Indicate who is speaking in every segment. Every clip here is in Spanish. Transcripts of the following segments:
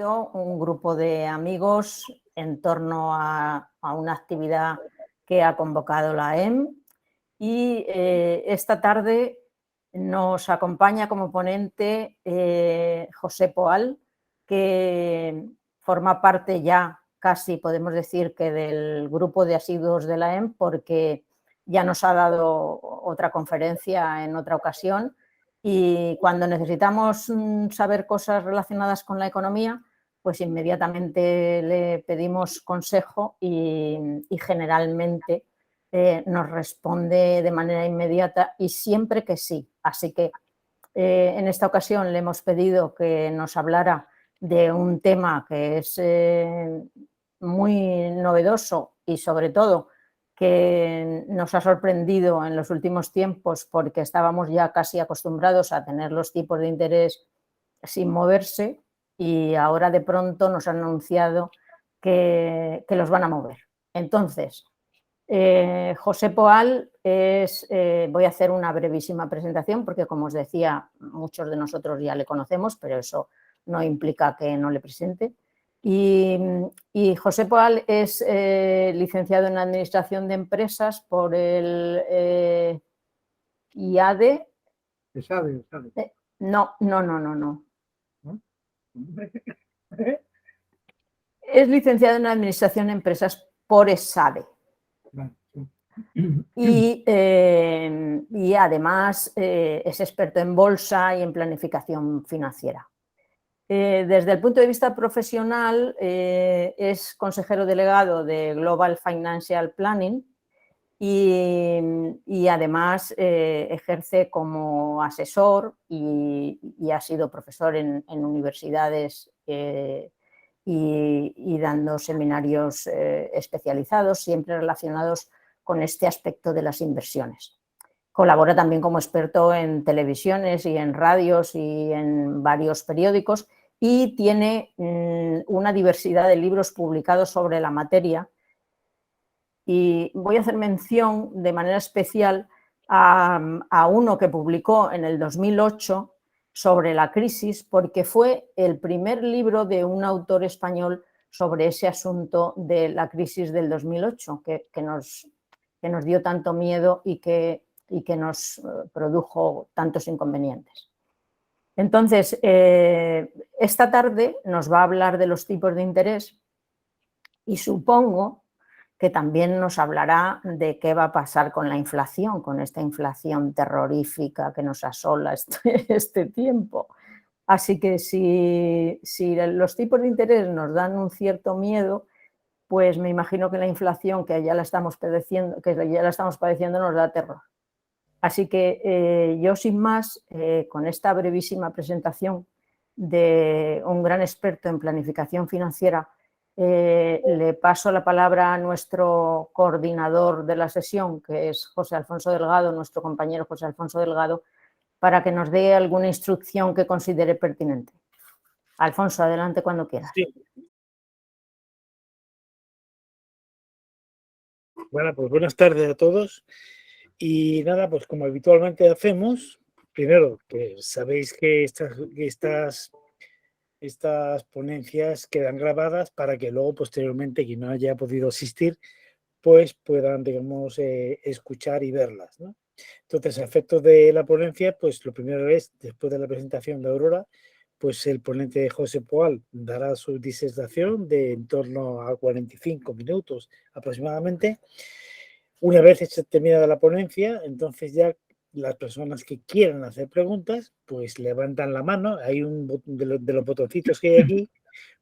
Speaker 1: reunido un grupo de amigos en torno a una actividad que ha convocado la EM y esta tarde nos acompaña como ponente José Poal, que forma parte ya casi, podemos decir, que del grupo de asiduos de la EM, porque ya nos ha dado otra conferencia en otra ocasión y cuando necesitamos saber cosas relacionadas con la economía, pues inmediatamente le pedimos consejo y generalmente nos responde de manera inmediata y siempre que sí. Así que en esta ocasión le hemos pedido que nos hablara de un tema que es muy novedoso y sobre todo que nos ha sorprendido en los últimos tiempos porque estábamos ya casi acostumbrados a tener los tipos de interés sin moverse y ahora de pronto nos han anunciado que los van a mover. Entonces, José Poal voy a hacer una brevísima presentación porque, como os decía, muchos de nosotros ya le conocemos, pero eso no implica que no le presente. Y José Poal es licenciado en Administración de Empresas por el IADE.
Speaker 2: ¿SADE?
Speaker 1: No. Es licenciado en Administración de Empresas por ESADE. Y además es experto en bolsa y en planificación financiera. Desde el punto de vista profesional es consejero delegado de Global Financial Planning y además ejerce como asesor y ha sido profesor en universidades y dando seminarios especializados, siempre relacionados con este aspecto de las inversiones. Colabora también como experto en televisiones y en radios y en varios periódicos y tiene una diversidad de libros publicados sobre la materia. Y voy a hacer mención de manera especial a uno que publicó en el 2008 sobre la crisis, porque fue el primer libro de un autor español sobre ese asunto de la crisis del 2008, que nos dio tanto miedo y que nos produjo tantos inconvenientes. Entonces, esta tarde nos va a hablar de los tipos de interés y supongo que también nos hablará de qué va a pasar con la inflación, con esta inflación terrorífica que nos asola este tiempo. Así que si los tipos de interés nos dan un cierto miedo, pues me imagino que la inflación que ya la estamos padeciendo nos da terror. Así que yo sin más, con esta brevísima presentación de un gran experto en planificación financiera, le paso la palabra a nuestro coordinador de la sesión, que es José Alfonso Delgado, nuestro compañero José Alfonso Delgado, para que nos dé alguna instrucción que considere pertinente. Alfonso, adelante cuando quieras.
Speaker 2: Sí. Bueno, pues buenas tardes a todos. Y nada, pues como habitualmente hacemos, primero, que sabéis que estas ponencias quedan grabadas para que luego posteriormente quien no haya podido asistir pues puedan, digamos, escuchar y verlas, ¿no? Entonces, a efectos de la ponencia, pues lo primero es, después de la presentación de Aurora, pues el ponente José Poal dará su disertación de en torno a 45 minutos aproximadamente. Una vez terminada la ponencia, entonces ya las personas que quieran hacer preguntas, pues levantan la mano. Hay un de los botoncitos que hay aquí,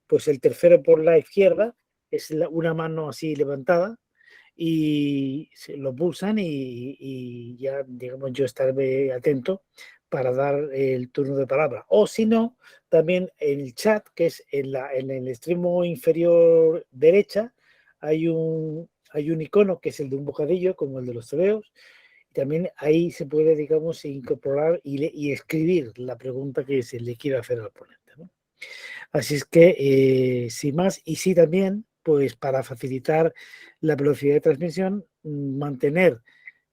Speaker 2: pues el tercero por la izquierda es una mano así levantada y lo pulsan y ya, digamos, yo estaré atento para dar el turno de palabra. O si no, también en el chat, que es en el extremo inferior derecha, hay un icono que es el de un bocadillo, como el de los tebeos. También ahí se puede, digamos, incorporar y escribir la pregunta que se le quiere hacer al ponente, ¿no? Así es que, sin más, y sí también, pues para facilitar la velocidad de transmisión, mantener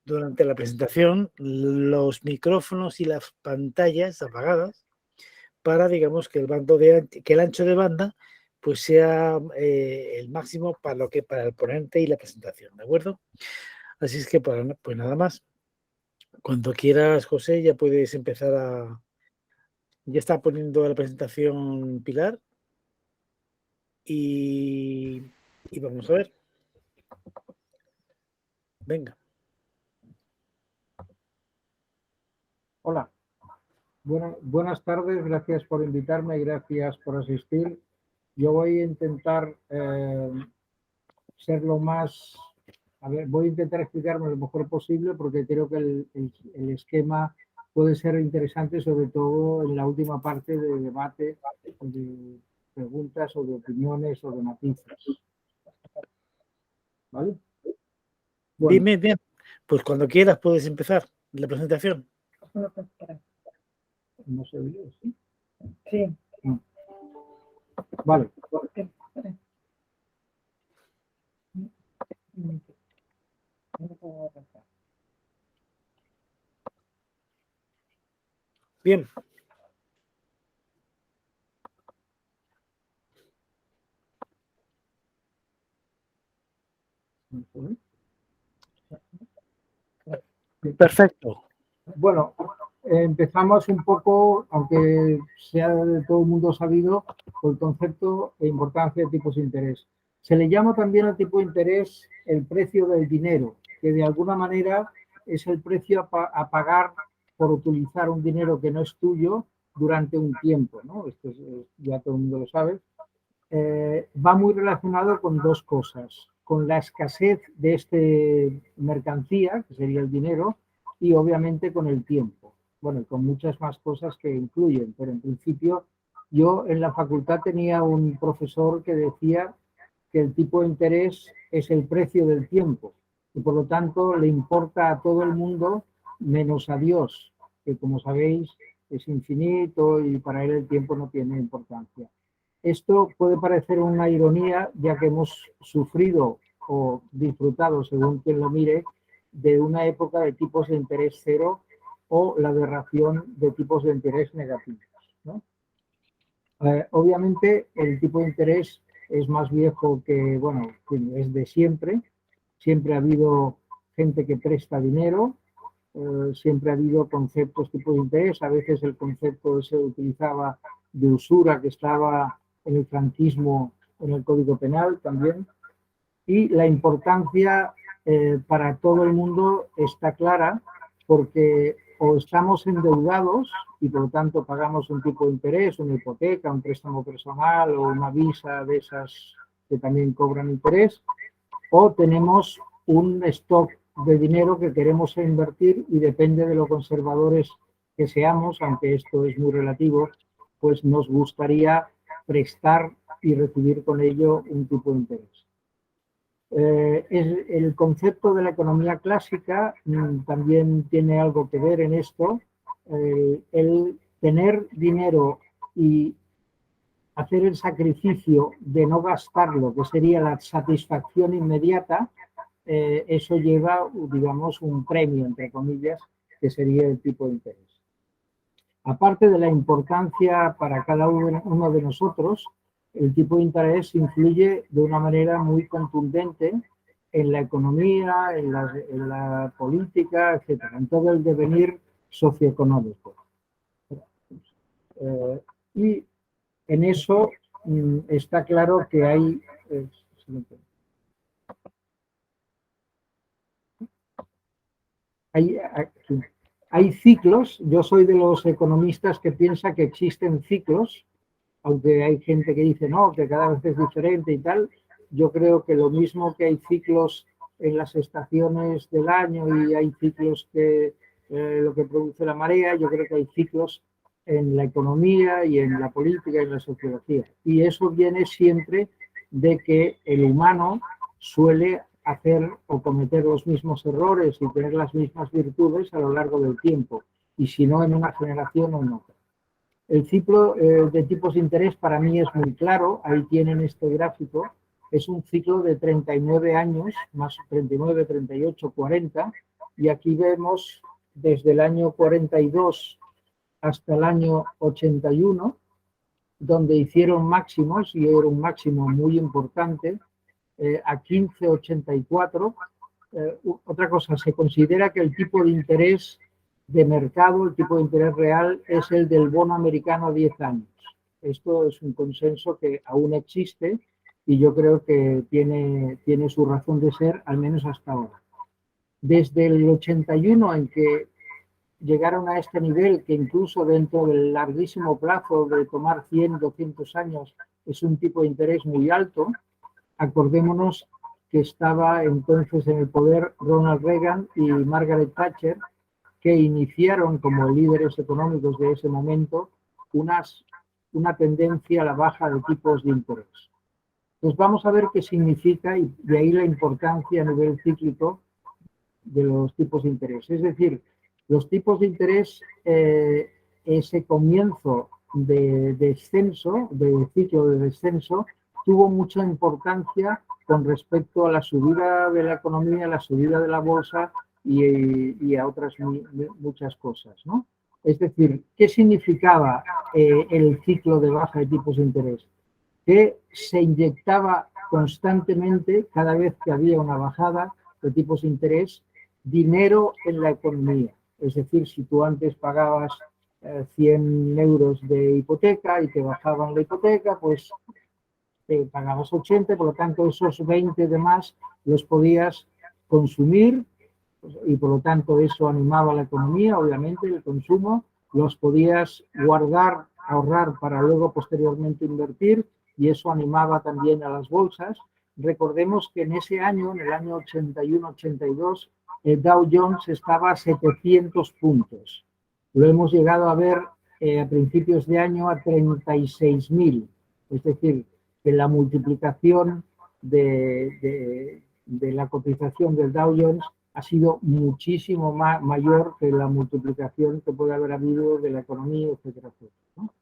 Speaker 2: durante la presentación los micrófonos y las pantallas apagadas para, digamos, que el ancho de banda pues sea el máximo para el ponente y la presentación, ¿de acuerdo? Así es que pues nada más. Cuando quieras, José, ya puedes empezar ya está poniendo la presentación Pilar y vamos a ver. Venga.
Speaker 3: Hola, buenas tardes, gracias por invitarme y gracias por asistir. Yo voy a intentar ser lo más, voy a intentar explicarme lo mejor posible porque creo que el esquema puede ser interesante, sobre todo en la última parte de debate, de preguntas o de opiniones o de matices. ¿Vale?
Speaker 2: Bueno. Bien, bien. Pues cuando quieras puedes empezar la presentación.
Speaker 3: ¿No se oye? ¿Sí?
Speaker 4: Sí.
Speaker 3: Vale.
Speaker 2: Bien. Perfecto.
Speaker 3: Bueno, empezamos un poco, aunque sea de todo el mundo sabido, con el concepto e importancia de tipos de interés. Se le llama también al tipo de interés el precio del dinero, que de alguna manera es el precio a pagar por utilizar un dinero que no es tuyo durante un tiempo, ¿no? Esto ya todo el mundo lo sabe. Va muy relacionado con dos cosas, con la escasez de este mercancía, que sería el dinero, y obviamente con el tiempo. Bueno, con muchas más cosas que incluyen, pero en principio yo en la facultad tenía un profesor que decía que el tipo de interés es el precio del tiempo y por lo tanto le importa a todo el mundo menos a Dios, que como sabéis es infinito y para él el tiempo no tiene importancia. Esto puede parecer una ironía, ya que hemos sufrido o disfrutado, según quien lo mire, de una época de tipos de interés cero o la aberración de tipos de interés negativos, ¿no? Obviamente, el tipo de interés es más viejo que, bueno, es de siempre. Siempre ha habido gente que presta dinero, siempre ha habido conceptos tipo de interés. A veces el concepto se utilizaba de usura, que estaba en el franquismo, en el Código Penal también. Y la importancia para todo el mundo está clara porque o estamos endeudados y por lo tanto pagamos un tipo de interés, una hipoteca, un préstamo personal o una visa de esas que también cobran interés, o tenemos un stock de dinero que queremos invertir y depende de lo conservadores que seamos, aunque esto es muy relativo, pues nos gustaría prestar y recibir con ello un tipo de interés. El concepto de la economía clásica también tiene algo que ver en esto. El tener dinero y hacer el sacrificio de no gastarlo, que sería la satisfacción inmediata, eso lleva, digamos, un premio, entre comillas, que sería el tipo de interés. Aparte de la importancia para cada uno de nosotros, el tipo de interés influye de una manera muy contundente en la economía, en la política, etcétera, en todo el devenir socioeconómico. Y en eso está claro que hay ciclos. Yo soy de los economistas que piensa que existen ciclos, aunque hay gente que dice no, que cada vez es diferente y tal. Yo creo que lo mismo que hay ciclos en las estaciones del año y hay ciclos que lo que produce la marea, yo creo que hay ciclos en la economía y en la política y en la sociología. Y eso viene siempre de que el humano suele hacer o cometer los mismos errores y tener las mismas virtudes a lo largo del tiempo, y si no en una generación o en otra. El ciclo de tipos de interés para mí es muy claro, ahí tienen este gráfico, es un ciclo de 39 años, más 39, 38, 40, y aquí vemos desde el año 42 hasta el año 81, donde hicieron máximos, y era un máximo muy importante, a 15,84. Otra cosa, se considera que el tipo de interés de mercado, el tipo de interés real, es el del bono americano a 10 años. Esto es un consenso que aún existe y yo creo que tiene su razón de ser, al menos hasta ahora. Desde el 81, en que llegaron a este nivel, que incluso dentro del larguísimo plazo de tomar 100, 200 años, es un tipo de interés muy alto. Acordémonos que estaba entonces en el poder Ronald Reagan y Margaret Thatcher, que iniciaron como líderes económicos de ese momento una tendencia a la baja de tipos de interés. Pues vamos a ver qué significa, y de ahí la importancia a nivel cíclico de los tipos de interés. Es decir, los tipos de interés, ese comienzo de descenso, de ciclo de descenso, tuvo mucha importancia con respecto a la subida de la economía, la subida de la bolsa y a otras muchas cosas, ¿no? Es decir, ¿qué significaba el ciclo de baja de tipos de interés? Que se inyectaba constantemente, cada vez que había una bajada de tipos de interés, dinero en la economía. Es decir, si tú antes pagabas 100 euros de hipoteca y te bajaban la hipoteca, pues pagabas 80, por lo tanto esos 20 de más los podías consumir y por lo tanto eso animaba la economía, obviamente el consumo, los podías guardar, ahorrar para luego posteriormente invertir y eso animaba también a las bolsas. Recordemos que en ese año, en el año 81-82, el Dow Jones estaba a 700 puntos. Lo hemos llegado a ver a principios de año a 36.000. Es decir, que la multiplicación de la cotización del Dow Jones ha sido muchísimo mayor que la multiplicación que puede haber habido de la economía, etcétera, etcétera, ¿no?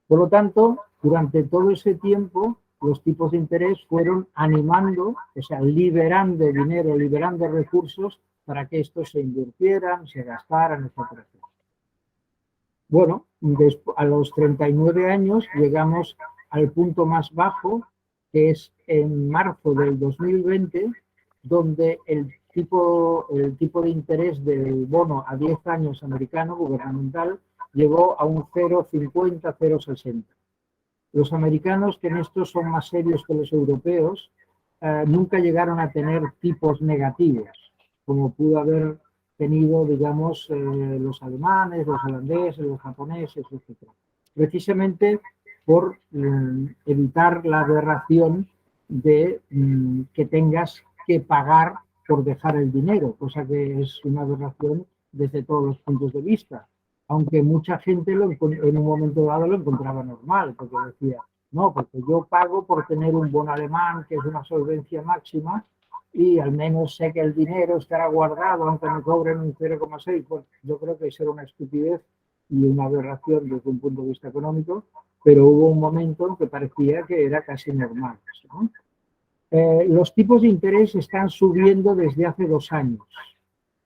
Speaker 3: Por lo tanto, durante todo ese tiempo, los tipos de interés fueron animando, o sea, liberando dinero, liberando recursos para que estos se invirtieran, se gastaran, etcétera, etcétera. Bueno, a los 39 años llegamos al punto más bajo, que es en marzo del 2020, donde el tipo de interés del bono a 10 años americano gubernamental llegó a un 0,50, 0,60. Los americanos, que en esto son más serios que los europeos, nunca llegaron a tener tipos negativos, como pudo haber tenido, digamos, los alemanes, los holandeses, los japoneses, etc. Precisamente por evitar la aberración de que tengas que pagar por dejar el dinero, cosa que es una aberración desde todos los puntos de vista. Aunque mucha gente en un momento dado lo encontraba normal, porque decía, no, porque yo pago por tener un bono alemán, que es una solvencia máxima, y al menos sé que el dinero estará guardado, aunque me cobren un 0,6. Pues yo creo que eso era una estupidez y una aberración desde un punto de vista económico, pero hubo un momento en que parecía que era casi normal, ¿no? Los tipos de interés están subiendo desde hace 2 años.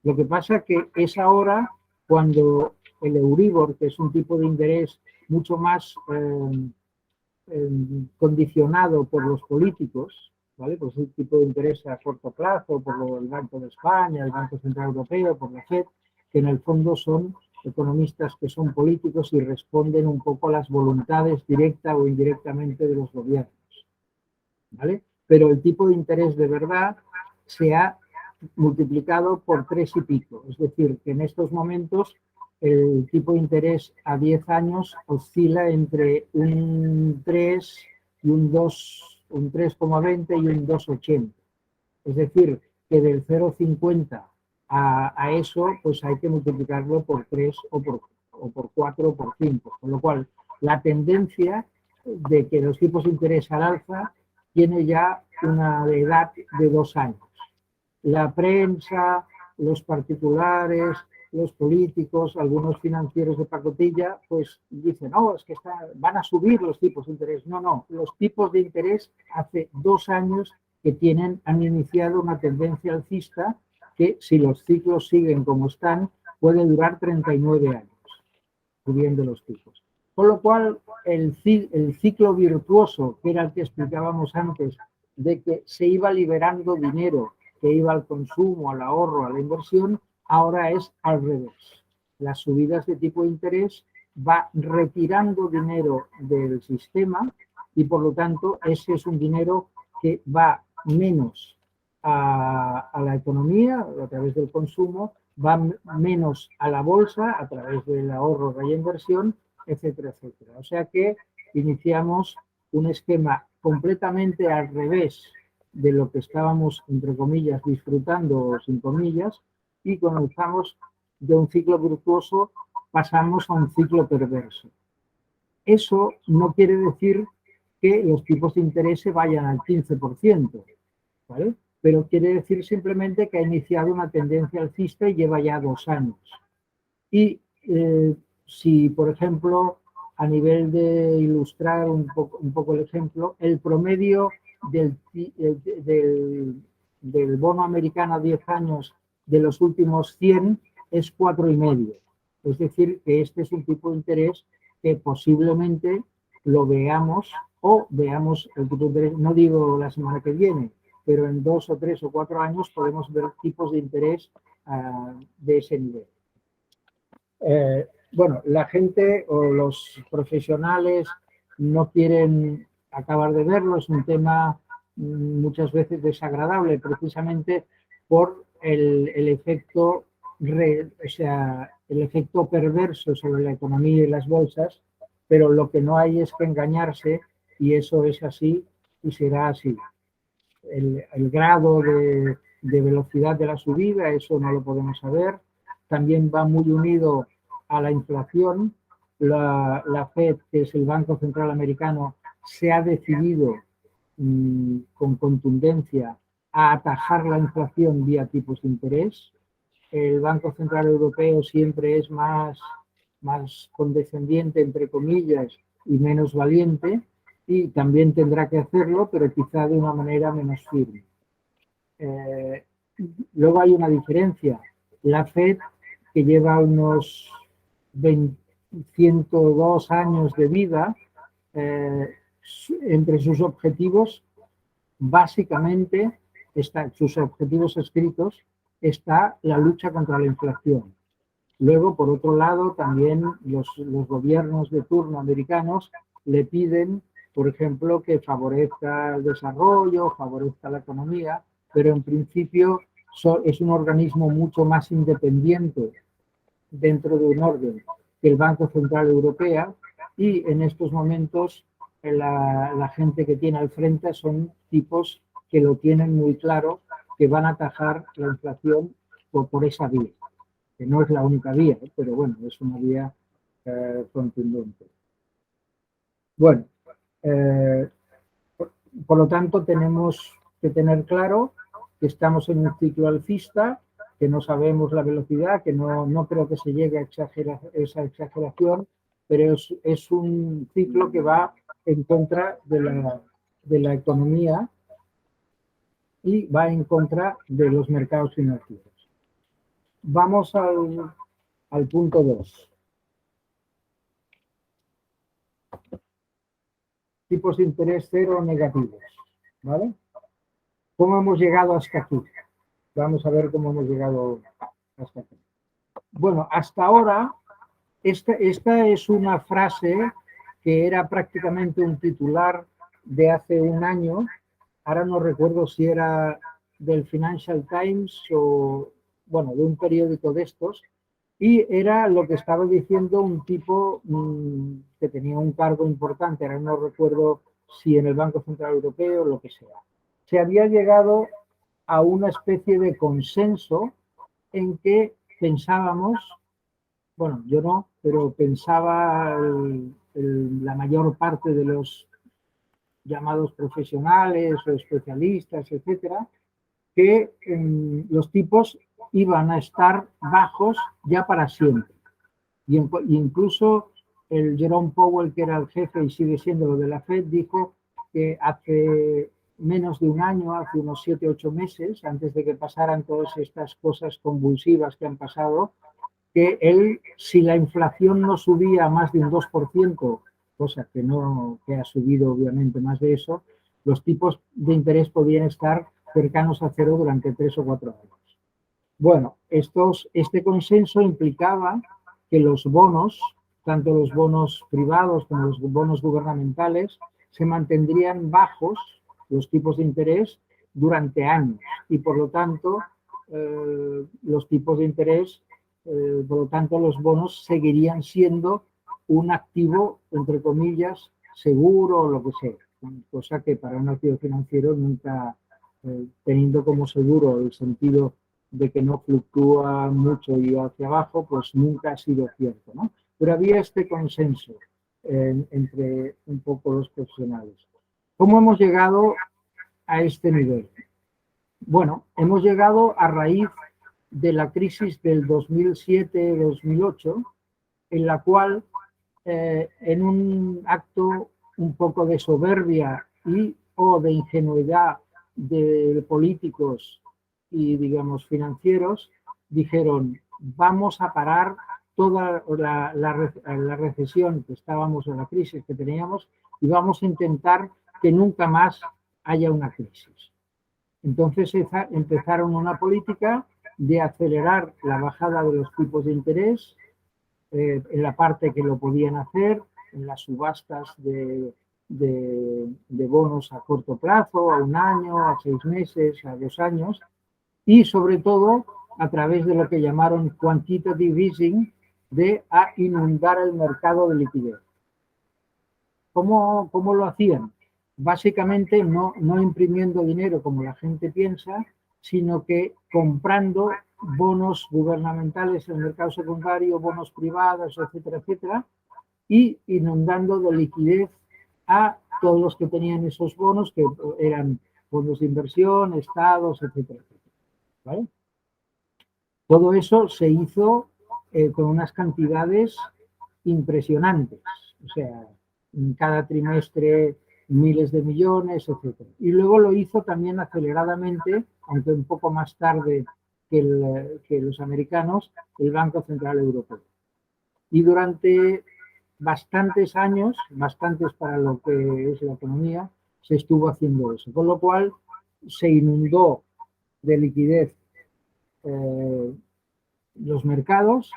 Speaker 3: Lo que pasa que es ahora cuando el Euribor, que es un tipo de interés mucho más condicionado por los políticos, ¿vale? Pues un tipo de interés a corto plazo, por el Banco de España, el Banco Central Europeo, por la FED, que en el fondo son economistas que son políticos y responden un poco a las voluntades directa o indirectamente de los gobiernos, ¿vale? Pero el tipo de interés de verdad se ha multiplicado por 3 y pico. Es decir, que en estos momentos el tipo de interés a 10 años oscila entre un 3 y un 2, un 3,20 y un 2,80. Es decir, que del 0,50 a eso, pues hay que multiplicarlo por 3 o por 4 o por 5. Con lo cual, la tendencia de que los tipos de interés al alza tiene ya una edad de 2 años. La prensa, los particulares, los políticos, algunos financieros de pacotilla, pues dicen, no, es que van a subir los tipos de interés. No, no, los tipos de interés hace 2 años que han iniciado una tendencia alcista que, si los ciclos siguen como están, puede durar 39 años. subiendo los tipos. Con lo cual, el ciclo virtuoso, que era el que explicábamos antes, de que se iba liberando dinero que iba al consumo, al ahorro, a la inversión, ahora es al revés. Las subidas de tipo de interés va retirando dinero del sistema y, por lo tanto, ese es un dinero que va menos a la economía a través del consumo, va menos a la bolsa a través del ahorro, la inversión, etcétera, etcétera. O sea que iniciamos un esquema completamente al revés de lo que estábamos, entre comillas, disfrutando, sin comillas, y comenzamos de un ciclo virtuoso, pasamos a un ciclo perverso. Eso no quiere decir que los tipos de interés se vayan al 15%, ¿vale? Pero quiere decir simplemente que ha iniciado una tendencia alcista y lleva ya 2 años. Y si, por ejemplo, a nivel de ilustrar un poco el ejemplo, el promedio del bono americano a 10 años de los últimos 100 es 4,5. Es decir, que este es un tipo de interés que posiblemente lo veamos o veamos el tipo de interés, no digo la semana que viene, pero en 2 o 3 o 4 años podemos ver tipos de interés de ese nivel. Bueno, la gente o los profesionales no quieren acabar de verlo, es un tema muchas veces desagradable precisamente por el efecto, o sea, el efecto perverso sobre la economía y las bolsas, pero lo que no hay es que engañarse y eso es así y será así. El grado de velocidad de la subida, eso no lo podemos saber. También va muy unido a la inflación. La FED, que es el Banco Central Americano, se ha decidido con contundencia a atajar la inflación vía tipos de interés. El Banco Central Europeo siempre es más condescendiente, entre comillas, y menos valiente, y también tendrá que hacerlo, pero quizá de una manera menos firme. Luego hay una diferencia. La FED, que lleva unos 102 años de vida, entre sus objetivos, básicamente, sus objetivos escritos, está la lucha contra la inflación. Luego, por otro lado, también los gobiernos de turno americanos le piden, por ejemplo, que favorezca el desarrollo, favorezca la economía, pero en principio es un organismo mucho más independiente dentro de un orden que el Banco Central Europeo, y en estos momentos la gente que tiene al frente son tipos que lo tienen muy claro, que van a atajar la inflación por esa vía, que no es la única vía, pero bueno, es una vía contundente. Bueno, por lo tanto tenemos que tener claro que estamos en un ciclo alcista, que no sabemos la velocidad, que no creo que se llegue a esa exageración, pero es un ciclo que va en contra de la economía y va en contra de los mercados financieros. Vamos al punto 2. Tipos de interés cero negativos, ¿vale? ¿Cómo hemos llegado hasta aquí? Vamos a ver cómo hemos llegado hasta aquí. Bueno, hasta ahora, esta es una frase que era prácticamente un titular de hace un año. Ahora no recuerdo si era del Financial Times o, bueno, de un periódico de estos. Y era lo que estaba diciendo un tipo que tenía un cargo importante, ahora no recuerdo si en el Banco Central Europeo o lo que sea. Se había llegado a una especie de consenso en que pensábamos, bueno, yo no, pero pensaba la mayor parte de los llamados profesionales o especialistas, etcétera, que los tipos iban a estar bajos ya para siempre. Y incluso el Jerome Powell, que era el jefe y sigue siendo lo de la FED, dijo que hace menos de un año, hace unos 7 o 8 meses, antes de que pasaran todas estas cosas convulsivas que han pasado, que si la inflación no subía a más de un 2%, cosa que ha subido obviamente más de eso, los tipos de interés podían estar cercanos a cero durante 3 o 4 años. Bueno, este consenso implicaba que los bonos, tanto los bonos privados como los bonos gubernamentales, se mantendrían bajos los tipos de interés durante años y por lo tanto los tipos de interés, por lo tanto los bonos seguirían siendo un activo, entre comillas, seguro o lo que sea, cosa que para un activo financiero nunca, teniendo como seguro el sentido de que no fluctúa mucho y hacia abajo, pues nunca ha sido cierto, ¿no? Pero había este consenso entre un poco los profesionales. ¿Cómo hemos llegado a este nivel? Bueno, hemos llegado a raíz de la crisis del 2007-2008, en la cual, en un acto un poco de soberbia o de ingenuidad de políticos y, digamos, financieros, dijeron, vamos a parar toda la recesión que estábamos en la crisis que teníamos y vamos a intentar que nunca más haya una crisis. Entonces empezaron una política de acelerar la bajada de los tipos de interés en la parte que lo podían hacer, en las subastas de bonos a corto plazo, a un año, a 6 meses, a 2 años, y sobre todo a través de lo que llamaron quantitative easing, de inundar el mercado de liquidez. ¿Cómo lo hacían? Básicamente no imprimiendo dinero como la gente piensa, sino que comprando bonos gubernamentales en el mercado secundario, bonos privados, etcétera, etcétera, y inundando de liquidez a todos los que tenían esos bonos, que eran fondos de inversión, estados, etcétera, etcétera. ¿Vale? Todo eso se hizo con unas cantidades impresionantes, o sea, en cada trimestre miles de millones, etcétera. Y luego lo hizo también aceleradamente, aunque un poco más tarde que los americanos, el Banco Central Europeo. Y durante bastantes años, bastantes para lo que es la economía, se estuvo haciendo eso. Con lo cual se inundó de liquidez los mercados,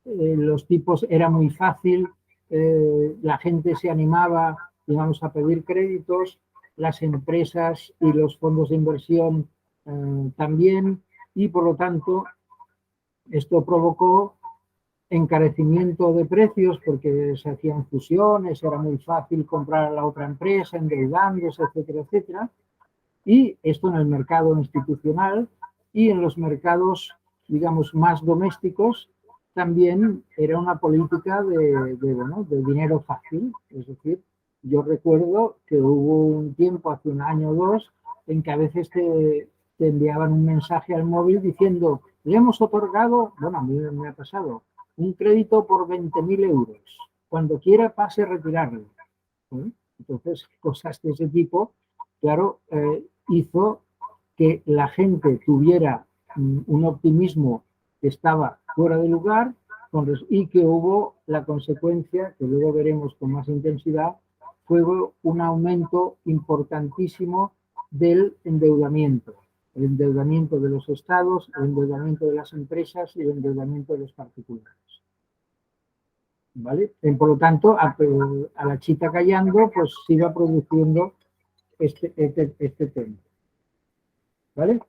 Speaker 3: los tipos, era muy fácil, la gente se animaba, digamos, a pedir créditos, las empresas y los fondos de inversión también, y por lo tanto esto provocó encarecimiento de precios porque se hacían fusiones, era muy fácil comprar a la otra empresa, endeudándose, etcétera, etcétera. Y esto en el mercado institucional, y en los mercados, digamos, más domésticos, también era una política de dinero fácil. Es decir, yo recuerdo que hubo un tiempo, hace un año o dos, en que a veces te enviaban un mensaje al móvil diciendo, le hemos otorgado, bueno, a mí me ha pasado, un crédito por 20.000 euros. Cuando quiera pase a retirarlo. Entonces, cosas de ese tipo, claro, hizo que la gente tuviera un optimismo que estaba fuera de lugar y que hubo la consecuencia, que luego veremos con más intensidad, fue un aumento importantísimo del endeudamiento. El endeudamiento de los estados, el endeudamiento de las empresas y el endeudamiento de los particulares. ¿Vale? Por lo tanto, a la chita callando, pues se iba produciendo este tema. ¿Vale?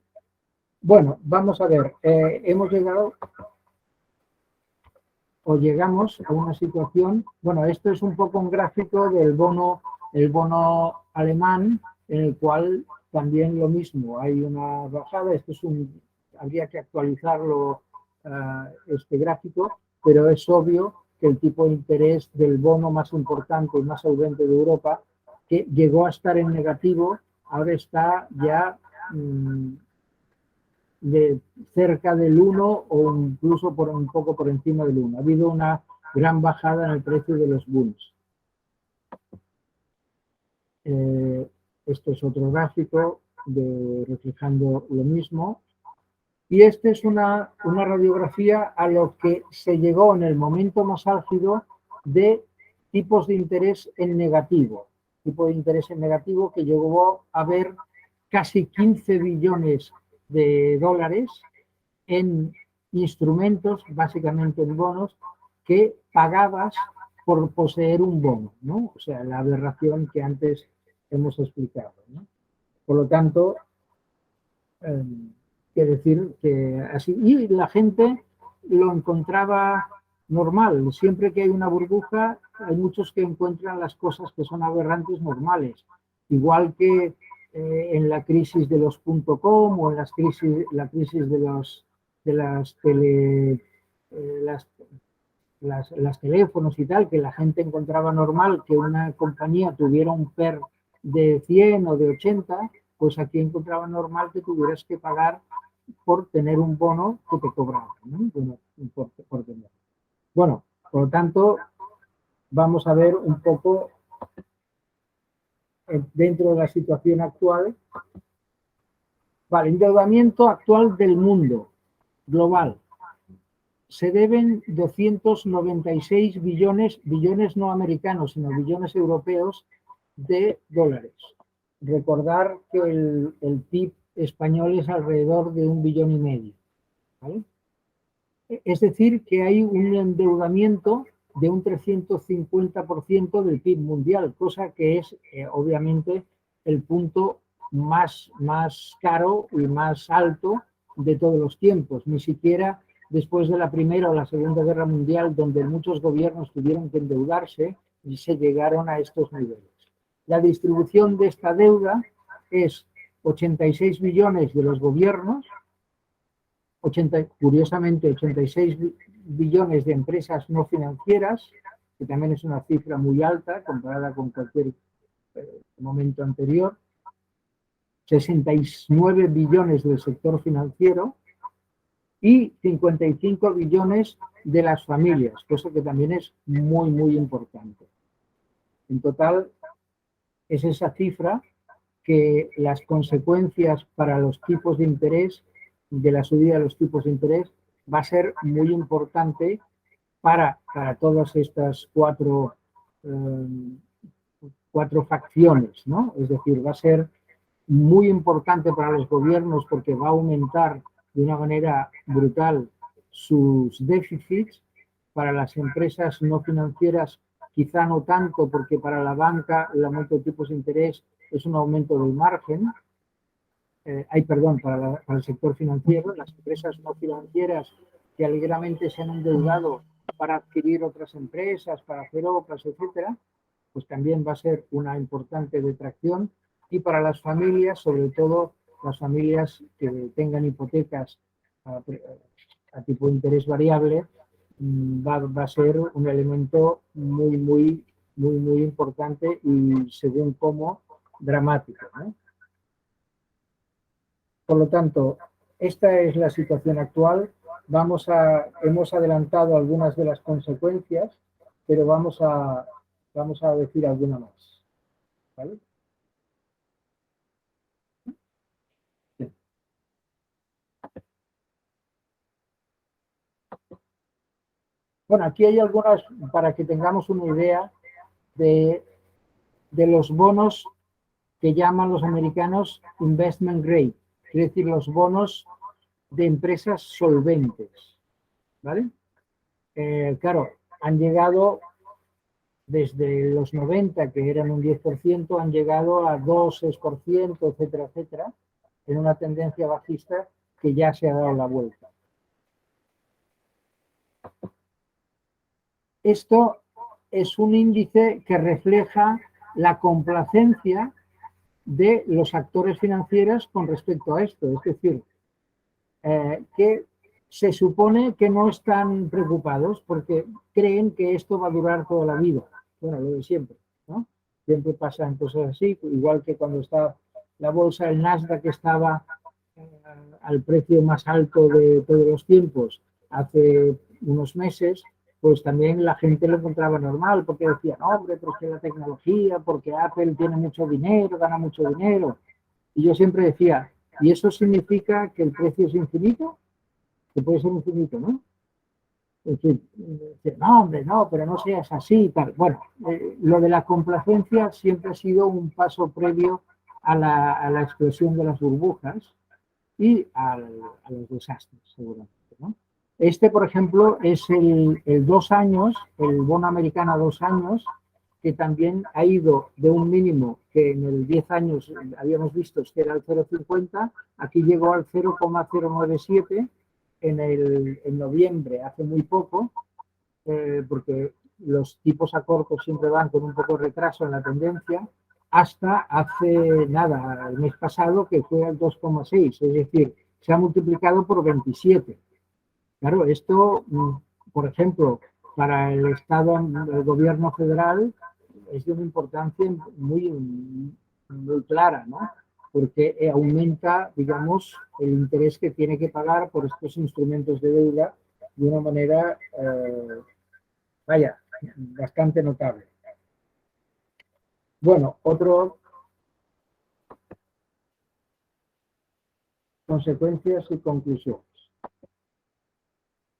Speaker 3: Bueno, vamos a ver. Hemos llegado o llegamos a una situación. Bueno, esto es un poco un gráfico del bono, el bono alemán, en el cual también lo mismo. Hay una bajada. Esto es habría que actualizarlo, este gráfico, pero es obvio que el tipo de interés del bono más importante y más solvente de Europa, que llegó a estar en negativo, ahora está ya de cerca del 1 o incluso un poco por encima del 1. Ha habido una gran bajada en el precio de los bonos. Esto es otro gráfico reflejando lo mismo. Y esta es una radiografía a lo que se llegó en el momento más álgido de tipos de interés en negativo. Tipo de interés en negativo que llegó a haber casi 15 billones de dólares en instrumentos, básicamente en bonos, que pagabas por poseer un bono, ¿no? O sea, la aberración que antes hemos explicado, ¿no? Por lo tanto, quiero decir que así, y la gente lo encontraba normal. Siempre que hay una burbuja, hay muchos que encuentran las cosas que son aberrantes normales. Igual que en la crisis de los .com o en la crisis de las teléfonos y tal, que la gente encontraba normal que una compañía tuviera un PER de 100 o de 80, pues aquí encontraba normal que tuvieras que pagar por tener un bono que te cobraban, ¿no? Por tener. Bueno, por lo tanto, vamos a ver un poco dentro de la situación actual. Vale, endeudamiento actual del mundo global. Se deben 296 billones no americanos, sino billones europeos de dólares. Recordar que el PIB español es alrededor de 1,5 billones. ¿Vale? Es decir, que hay un endeudamiento de un 350% del PIB mundial, cosa que es obviamente el punto más caro y más alto de todos los tiempos. Ni siquiera después de la Primera o la Segunda Guerra Mundial, donde muchos gobiernos tuvieron que endeudarse, y se llegaron a estos niveles. La distribución de esta deuda es 86 billones de los gobiernos, curiosamente 86 billones de empresas no financieras, que también es una cifra muy alta comparada con cualquier momento anterior, 69 billones del sector financiero y 55 billones de las familias, cosa que también es muy importante. En total, es esa cifra que las consecuencias para los tipos de interés, de la subida de los tipos de interés, va a ser muy importante para todas estas cuatro facciones, ¿no? Es decir, va a ser muy importante para los gobiernos porque va a aumentar de una manera brutal sus déficits. Para las empresas no financieras quizá no tanto, porque para la banca el aumento de tipos de interés es un aumento del margen. Para el sector financiero, las empresas no financieras que alegramente se han endeudado para adquirir otras empresas, para hacer obras, etcétera, pues también va a ser una importante detracción. Y para las familias, sobre todo las familias que tengan hipotecas a tipo de interés variable, va a ser un elemento muy importante y, según cómo, dramático, ¿no? Por lo tanto, esta es la situación actual. Hemos adelantado algunas de las consecuencias, pero vamos a decir alguna más. ¿Vale? Bueno, aquí hay algunas, para que tengamos una idea de los bonos que llaman los americanos investment grade, es decir, los bonos de empresas solventes, ¿vale? Claro, han llegado desde los 90, que eran un 10%, han llegado a 2, 6%, etcétera, etcétera, en una tendencia bajista que ya se ha dado la vuelta. Esto es un índice que refleja la complacencia de los actores financieros con respecto a esto. Es decir, que se supone que no están preocupados porque creen que esto va a durar toda la vida. Bueno, lo de siempre, ¿no? Siempre pasan cosas así, igual que cuando está la bolsa del Nasdaq, que estaba al precio más alto de todos los tiempos hace unos meses, pues también la gente lo encontraba normal, porque decían, no, hombre, pero es que la tecnología, porque Apple tiene mucho dinero, gana mucho dinero. Y yo siempre decía, ¿Y eso significa que el precio es infinito? Que puede ser infinito, ¿no? Es decir, no, hombre, no, pero no seas así y tal. Bueno, lo de la complacencia siempre ha sido un paso previo a la explosión de las burbujas y a los desastres, seguramente, ¿no? Este, por ejemplo, es el 2 años, el bono americano a 2 años, que también ha ido de un mínimo que en el 10 años habíamos visto que era el 0,50, aquí llegó al 0,097 en noviembre, hace muy poco, porque los tipos a corto siempre van con un poco de retraso en la tendencia, hasta hace nada, el mes pasado, que fue al 2,6, es decir, se ha multiplicado por 27. Claro, esto, por ejemplo, para el Estado, el gobierno federal, es de una importancia muy, muy clara, ¿no? Porque aumenta, digamos, el interés que tiene que pagar por estos instrumentos de deuda de una manera, vaya, bastante notable. Bueno, otro, consecuencias y conclusiones.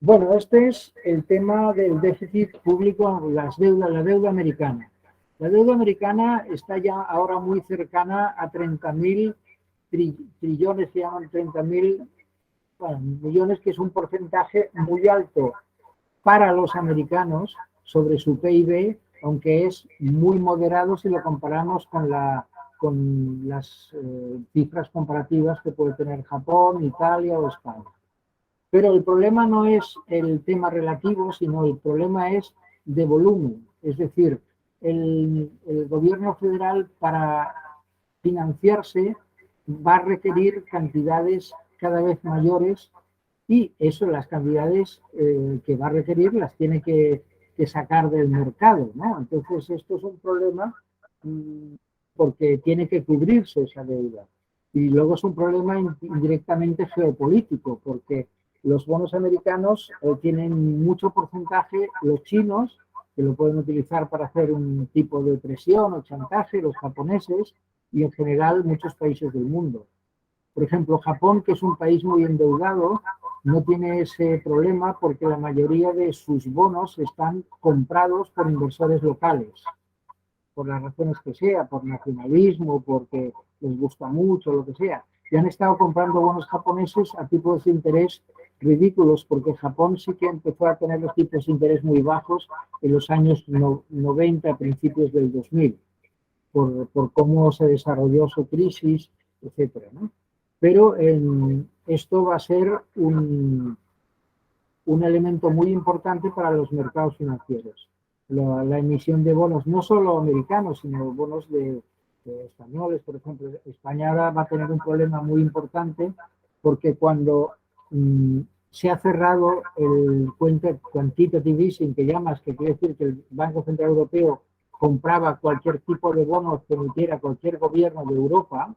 Speaker 3: Bueno, este es el tema del déficit público, la deuda americana. La deuda americana está ya ahora muy cercana a 30.000 trillones, se llaman 30.000 millones, que es un porcentaje muy alto para los americanos sobre su PIB, aunque es muy moderado si lo comparamos con las cifras comparativas que puede tener Japón, Italia o España. Pero el problema no es el tema relativo, sino el problema es de volumen. Es decir, el gobierno federal para financiarse va a requerir cantidades cada vez mayores y eso, las cantidades que va a requerir las tiene que sacar del mercado, ¿no? Entonces, esto es un problema porque tiene que cubrirse esa deuda. Y luego es un problema indirectamente geopolítico, porque los bonos americanos tienen mucho porcentaje, los chinos, que lo pueden utilizar para hacer un tipo de presión o chantaje, los japoneses y en general muchos países del mundo. Por ejemplo, Japón, que es un país muy endeudado, no tiene ese problema porque la mayoría de sus bonos están comprados por inversores locales, por las razones que sea, por nacionalismo, porque les gusta mucho, lo que sea. Y han estado comprando bonos japoneses a tipos de interés ridículos, porque Japón sí que empezó a tener los tipos de interés muy bajos en los años 90, a principios del 2000, por cómo se desarrolló su crisis, etcétera, ¿no? Pero esto va a ser un elemento muy importante para los mercados financieros. La emisión de bonos, no solo americanos, sino bonos de españoles, por ejemplo. España ahora va a tener un problema muy importante porque cuando se ha cerrado el quantitative easing, que llamas, que quiere decir que el Banco Central Europeo compraba cualquier tipo de bonos que emitiera cualquier gobierno de Europa,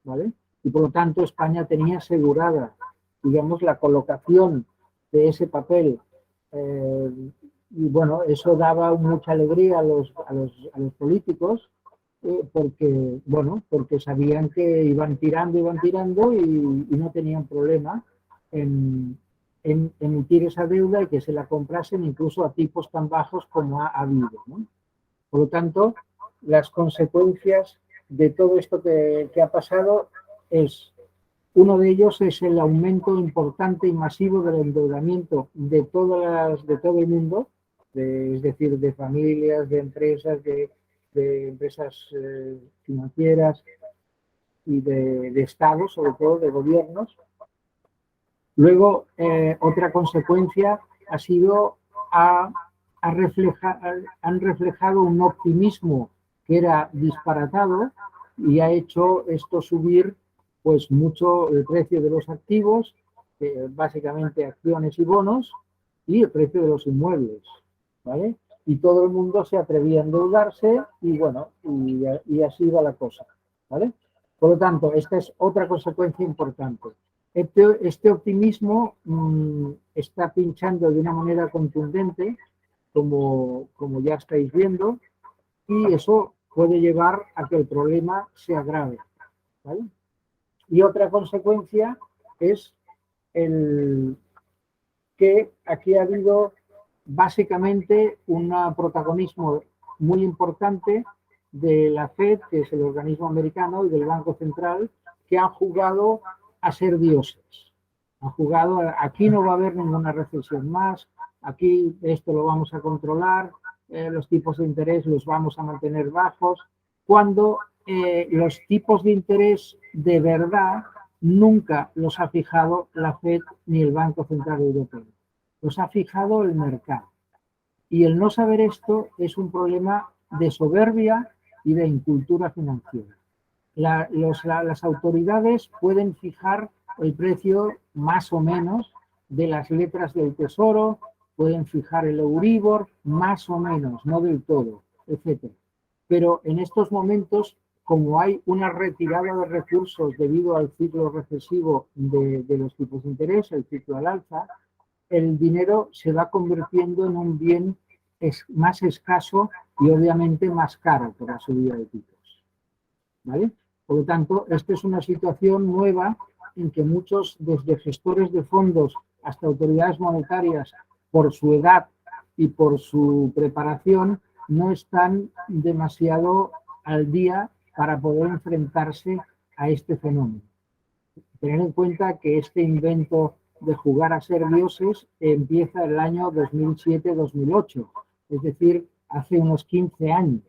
Speaker 3: ¿vale? Y por lo tanto España tenía asegurada, digamos, la colocación de ese papel. Y bueno, eso daba mucha alegría a los políticos porque, bueno, porque sabían que iban tirando y no tenían problema en emitir esa deuda y que se la comprasen incluso a tipos tan bajos como ha habido, ¿no? Por lo tanto, las consecuencias de todo esto que ha pasado uno de ellos es el aumento importante y masivo del endeudamiento de todo el mundo, es decir, de familias, de empresas, de empresas financieras y de estados, sobre todo de gobiernos. Luego, otra consecuencia ha sido han reflejado un optimismo que era disparatado y ha hecho esto subir pues mucho el precio de los activos, básicamente acciones y bonos, y el precio de los inmuebles, ¿vale? Y todo el mundo se atrevía a endeudarse y bueno, y así va la cosa, ¿vale? Por lo tanto, esta es otra consecuencia importante. Este optimismo está pinchando de una manera contundente, como ya estáis viendo, y eso puede llevar a que el problema se agrave, ¿vale? Y otra consecuencia es que aquí ha habido básicamente un protagonismo muy importante de la FED, que es el organismo americano, y del Banco Central, que han jugado a ser dioses. Han jugado aquí no va a haber ninguna recesión más, aquí esto lo vamos a controlar, los tipos de interés los vamos a mantener bajos, cuando los tipos de interés de verdad nunca los ha fijado la FED ni el Banco Central Europeo. Los ha fijado el mercado. Y el no saber esto es un problema de soberbia y de incultura financiera. Las autoridades pueden fijar el precio más o menos de las letras del Tesoro, pueden fijar el Euribor más o menos, no del todo, etc. Pero en estos momentos, como hay una retirada de recursos debido al ciclo recesivo de los tipos de interés, el ciclo al alza, el dinero se va convirtiendo en un bien más escaso y obviamente más caro por la subida de tipos. ¿Vale? Por lo tanto, esta es una situación nueva en que muchos, desde gestores de fondos hasta autoridades monetarias, por su edad y por su preparación, no están demasiado al día para poder enfrentarse a este fenómeno. Tener en cuenta que este invento de jugar a ser dioses empieza el año 2007-2008, es decir, hace unos 15 años.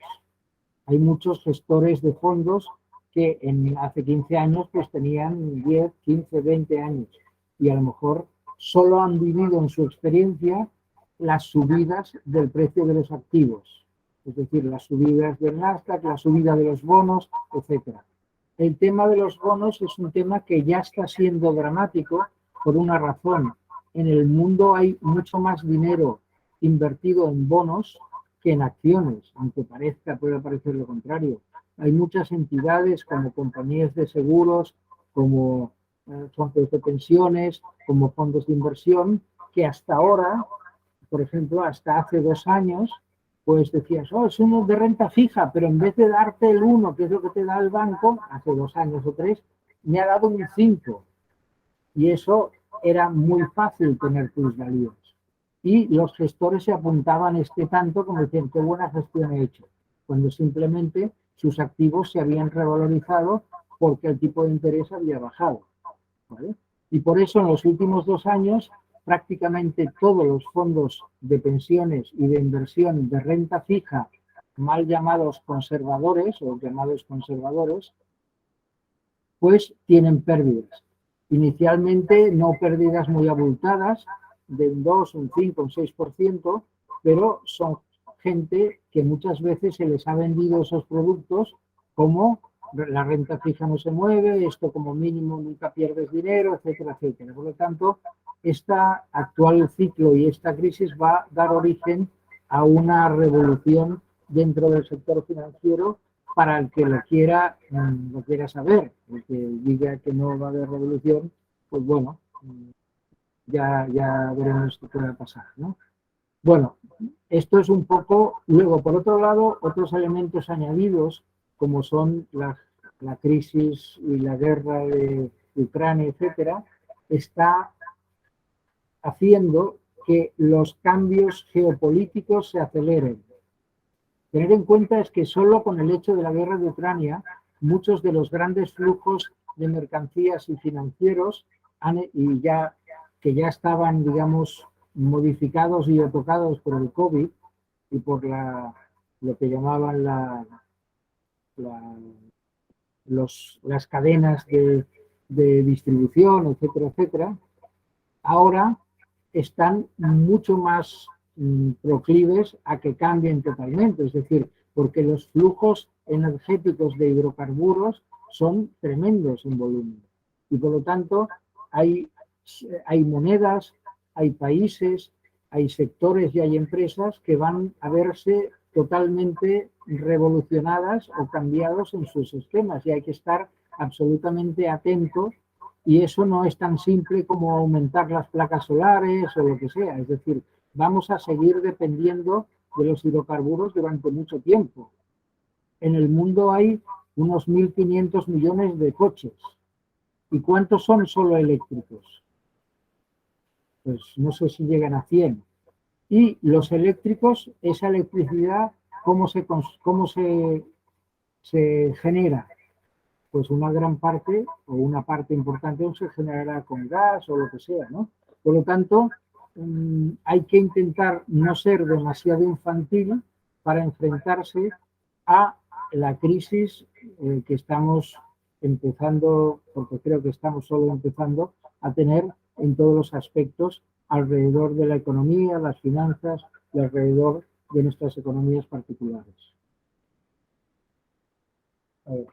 Speaker 3: Hay muchos gestores de fondos que hace 15 años pues tenían 10, 15, 20 años y a lo mejor solo han vivido en su experiencia las subidas del precio de los activos, es decir, las subidas del Nasdaq, la subida de los bonos, etc. El tema de los bonos es un tema que ya está siendo dramático por una razón. En el mundo hay mucho más dinero invertido en bonos que en acciones, aunque pueda parecer lo contrario. Hay muchas entidades como compañías de seguros, como fondos de pensiones, como fondos de inversión, que hasta ahora, por ejemplo, hasta hace 2 años, pues decías, es uno de renta fija, pero en vez de darte el 1, que es lo que te da el banco, hace 2 años o 3, me ha dado un 5. Y eso era muy fácil tener plusvalías. Y los gestores se apuntaban tanto como decían, qué buena gestión he hecho, cuando simplemente sus activos se habían revalorizado porque el tipo de interés había bajado. ¿Vale? Y por eso en los últimos 2 años prácticamente todos los fondos de pensiones y de inversión de renta fija, mal llamados conservadores o llamados conservadores, pues tienen pérdidas. Inicialmente no pérdidas muy abultadas, de un 2, un 5, un 6%, pero son gente que muchas veces se les ha vendido esos productos como la renta fija no se mueve, esto como mínimo nunca pierdes dinero, etcétera, etcétera. Por lo tanto, este actual ciclo y esta crisis va a dar origen a una revolución dentro del sector financiero para el que lo quiera saber. El que diga que no va a haber revolución, pues bueno, ya veremos qué puede pasar, ¿no? Bueno, esto es un poco. Luego, por otro lado, otros elementos añadidos, como son la crisis y la guerra de Ucrania, etcétera, está haciendo que los cambios geopolíticos se aceleren. Tener en cuenta es que solo con el hecho de la guerra de Ucrania, muchos de los grandes flujos de mercancías y financieros que ya estaban, digamos, modificados y tocados por el COVID y por lo que llamaban las cadenas de distribución, etcétera, etcétera, ahora están mucho más proclives a que cambien totalmente, es decir, porque los flujos energéticos de hidrocarburos son tremendos en volumen y por lo tanto hay monedas, hay países, hay sectores y hay empresas que van a verse totalmente revolucionadas o cambiados en sus esquemas y hay que estar absolutamente atentos. Y eso no es tan simple como aumentar las placas solares o lo que sea. Es decir, vamos a seguir dependiendo de los hidrocarburos durante mucho tiempo. En el mundo hay unos 1.500 millones de coches. ¿Y cuántos son solo eléctricos? Pues no sé si llegan a 100. Y los eléctricos, esa electricidad, ¿cómo se genera? Pues una gran parte o una parte importante se generará con gas o lo que sea, ¿no? Por lo tanto, hay que intentar no ser demasiado infantil para enfrentarse a la crisis que estamos empezando, porque creo que estamos solo empezando a tener en todos los aspectos alrededor de la economía, las finanzas y alrededor de nuestras economías particulares. A ver.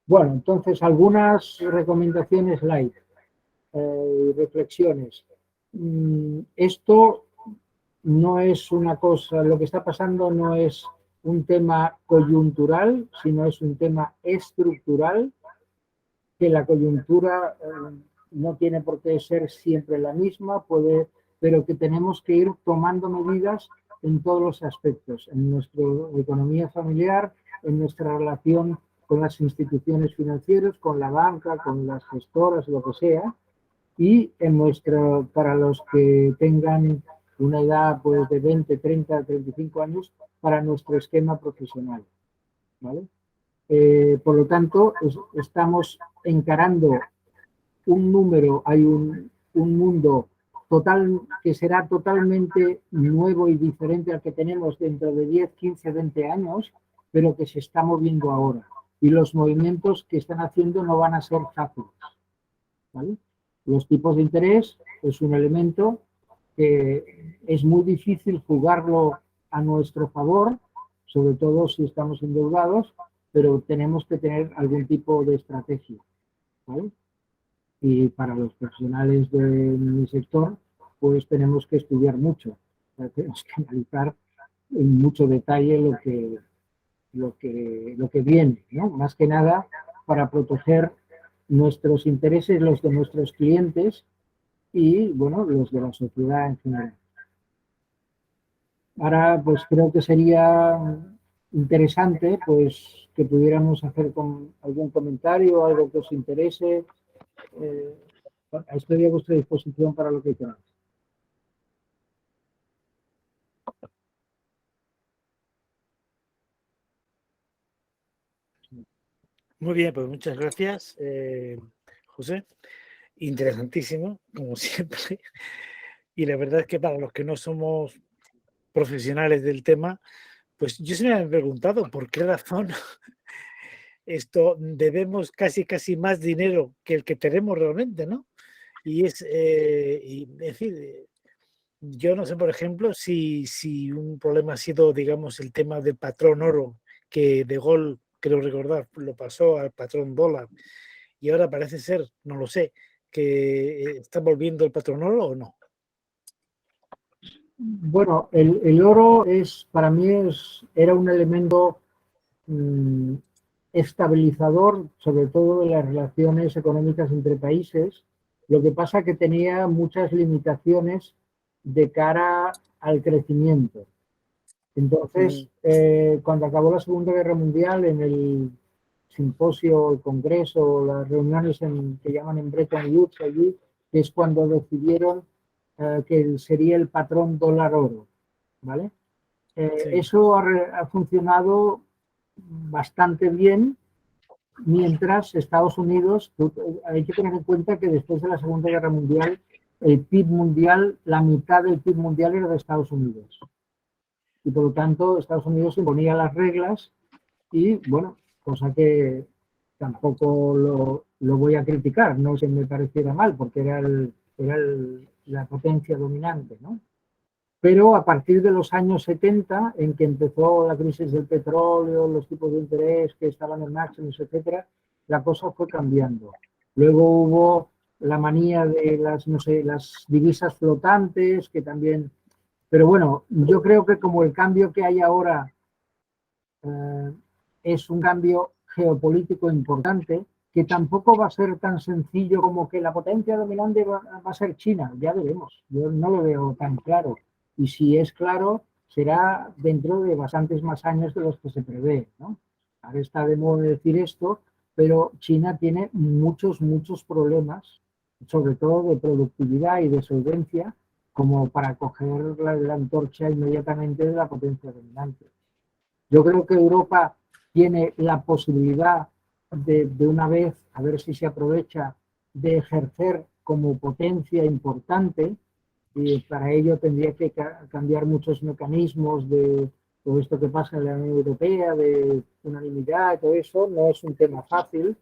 Speaker 3: Bueno, entonces algunas recomendaciones light, reflexiones. Esto no es una cosa, lo que está pasando no es un tema coyuntural, sino es un tema estructural, que la coyuntura no tiene por qué ser siempre la misma, pero que tenemos que ir tomando medidas en todos los aspectos, en nuestra economía familiar, en nuestra relación con las instituciones financieras, con la banca, con las gestoras, lo que sea, y para los que tengan una edad pues, de 20, 30, 35 años, para nuestro esquema profesional, ¿vale? Por lo tanto, estamos encarando un número, hay un mundo que será totalmente nuevo y diferente al que tenemos dentro de 10, 15, 20 años, pero que se está moviendo ahora. Y los movimientos que están haciendo no van a ser fáciles, ¿vale? Los tipos de interés es un elemento que es muy difícil jugarlo a nuestro favor, sobre todo si estamos endeudados, pero tenemos que tener algún tipo de estrategia, ¿vale? Y para los profesionales de mi sector, pues tenemos que estudiar mucho, o sea, tenemos que analizar en mucho detalle lo que viene, ¿no? Más que nada para proteger nuestros intereses, los de nuestros clientes y, bueno, los de la sociedad en general. Ahora, pues creo que sería interesante, pues, que pudiéramos hacer algún comentario, algo que os interese. Estoy a vuestra disposición para lo que queráis.
Speaker 2: Muy bien, pues muchas gracias, José. Interesantísimo, como siempre. Y la verdad es que para los que no somos profesionales del tema, pues yo se me he preguntado por qué razón debemos casi más dinero que el que tenemos realmente, ¿no? Y es decir, yo no sé, por ejemplo, si un problema ha sido, digamos, el tema del patrón oro, que De Gaulle, creo recordar, lo pasó al patrón dólar, y ahora parece ser, no lo sé, que está volviendo el patrón oro o no.
Speaker 3: Bueno, el oro para mí era un elemento estabilizador, sobre todo de las relaciones económicas entre países. Lo que pasa es que tenía muchas limitaciones de cara al crecimiento. Entonces, cuando acabó la Segunda Guerra Mundial, en el simposio, el congreso, las reuniones que llaman en Bretton Woods, allí, que es cuando decidieron que sería el patrón dólar-oro, ¿vale? Sí. Eso ha funcionado bastante bien, mientras Estados Unidos, hay que tener en cuenta que después de la Segunda Guerra Mundial, el PIB mundial, la mitad del PIB mundial era de Estados Unidos. Y por lo tanto, Estados Unidos imponía las reglas y, bueno, cosa que tampoco lo voy a criticar, no se me pareciera mal, porque era la potencia dominante, ¿no? Pero a partir de los años 70, en que empezó la crisis del petróleo, los tipos de interés que estaban en máximos, etcétera, la cosa fue cambiando. Luego hubo la manía de las divisas flotantes, que también... Pero bueno, yo creo que como el cambio que hay ahora es un cambio geopolítico importante, que tampoco va a ser tan sencillo como que la potencia dominante va a ser China, ya veremos. Yo no lo veo tan claro. Y si es claro, será dentro de bastantes más años de los que se prevé, ¿no? Ahora está de moda decir esto, pero China tiene muchos problemas, sobre todo de productividad y de solvencia, como para coger la antorcha inmediatamente de la potencia dominante. Yo creo que Europa tiene la posibilidad de una vez, a ver si se aprovecha, de ejercer como potencia importante, y para ello tendría que cambiar muchos mecanismos de todo esto que pasa en la Unión Europea, de unanimidad, todo eso, no es un tema fácil,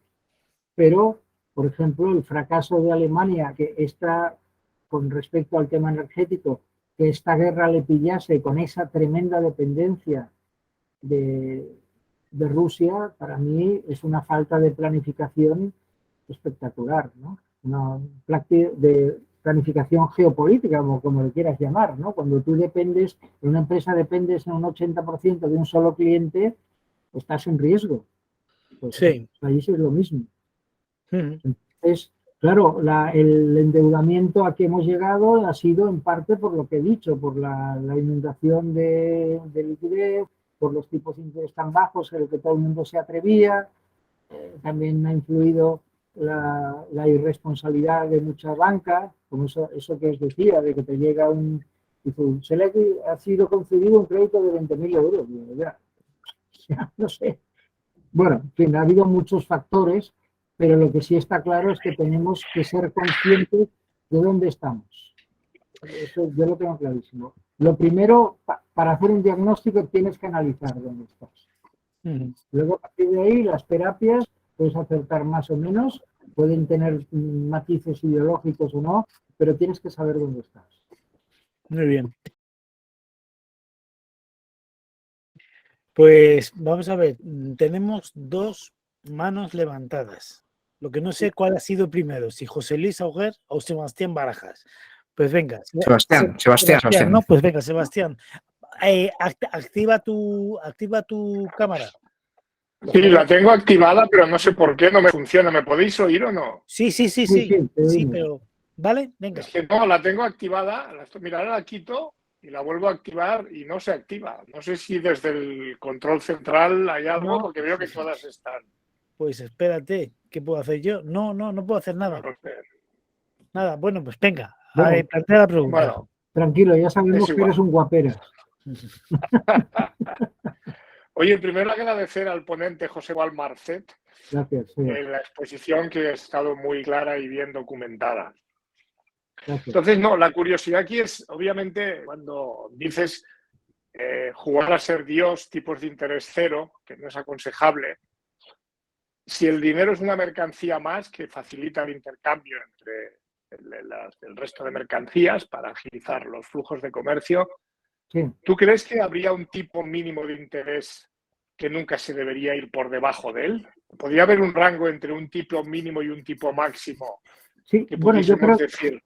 Speaker 3: pero, por ejemplo, el fracaso de Alemania, que está, con respecto al tema energético, que esta guerra le pillase con esa tremenda dependencia de Rusia, para mí es una falta de planificación espectacular, ¿no? Una de planificación geopolítica, como le quieras llamar, ¿no? Cuando tú dependes, en una empresa dependes en un 80% de un solo cliente, estás en riesgo. Pues sí. En los países es lo mismo. Entonces, claro, el endeudamiento a que hemos llegado ha sido en parte por lo que he dicho, por la inundación de liquidez, por los tipos de interés tan bajos en los que todo el mundo se atrevía. También ha influido la irresponsabilidad de muchas bancas, como eso que os decía, de que te llega se le ha sido concedido un crédito de 20.000 euros. Ya, no sé. Bueno, en fin, ha habido muchos factores, pero lo que sí está claro es que tenemos que ser conscientes de dónde estamos. Eso yo lo tengo clarísimo. Lo primero, para hacer un diagnóstico tienes que analizar dónde estás. Luego, a partir de ahí, las terapias puedes acertar más o menos, pueden tener matices ideológicos o no, pero tienes que saber dónde estás.
Speaker 2: Muy bien. Pues vamos a ver, tenemos dos manos levantadas. Lo que no sé cuál ha sido primero, si José Luis Auger o Sebastián Barajas. Pues venga. Sebastián. No, pues venga, Sebastián. Activa tu cámara.
Speaker 4: Sí, la tengo activada, pero no sé por qué no me funciona. ¿Me podéis oír o no?
Speaker 2: Sí, pero... ¿Vale? Venga.
Speaker 4: Es que no, la tengo activada. Mira, ahora la quito y la vuelvo a activar y no se activa. No sé si desde el control central hay algo, porque veo que todas están.
Speaker 2: Pues espérate, ¿qué puedo hacer yo? No puedo hacer nada. Nada, bueno, pues venga, plantea la pregunta.
Speaker 4: Bueno,
Speaker 3: tranquilo, ya sabemos que eres un guaperas.
Speaker 4: Oye, primero agradecer al ponente José Valmarcet.
Speaker 3: Gracias.
Speaker 4: La exposición, que ha estado muy clara y bien documentada.
Speaker 3: Gracias.
Speaker 4: Entonces, la curiosidad aquí es, obviamente, cuando dices jugar a ser Dios, tipos de interés cero, que no es aconsejable, si el dinero es una mercancía más que facilita el intercambio entre el resto de mercancías para agilizar los flujos de comercio,
Speaker 3: sí.
Speaker 4: ¿Tú crees que habría un tipo mínimo de interés que nunca se debería ir por debajo de él? ¿Podría haber un rango entre un tipo mínimo y un tipo máximo?
Speaker 3: Sí,
Speaker 4: que
Speaker 3: bueno,
Speaker 4: decir?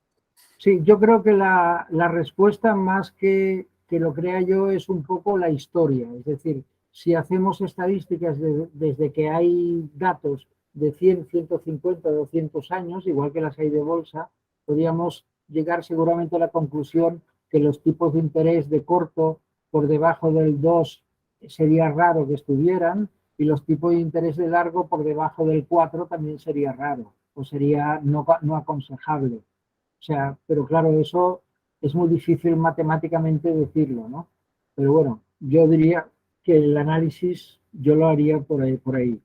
Speaker 3: Sí, yo creo que la respuesta, más que lo crea yo, es un poco la historia. Es decir, si hacemos estadísticas desde que hay datos de 100, 150, 200 años, igual que las hay de bolsa, podríamos llegar seguramente a la conclusión que los tipos de interés de corto por debajo del 2 sería raro que estuvieran, y los tipos de interés de largo por debajo del 4 también sería raro, o sería no aconsejable. O sea, pero claro, eso es muy difícil matemáticamente decirlo, ¿no? Pero bueno, yo diría que el análisis yo lo haría por ahí.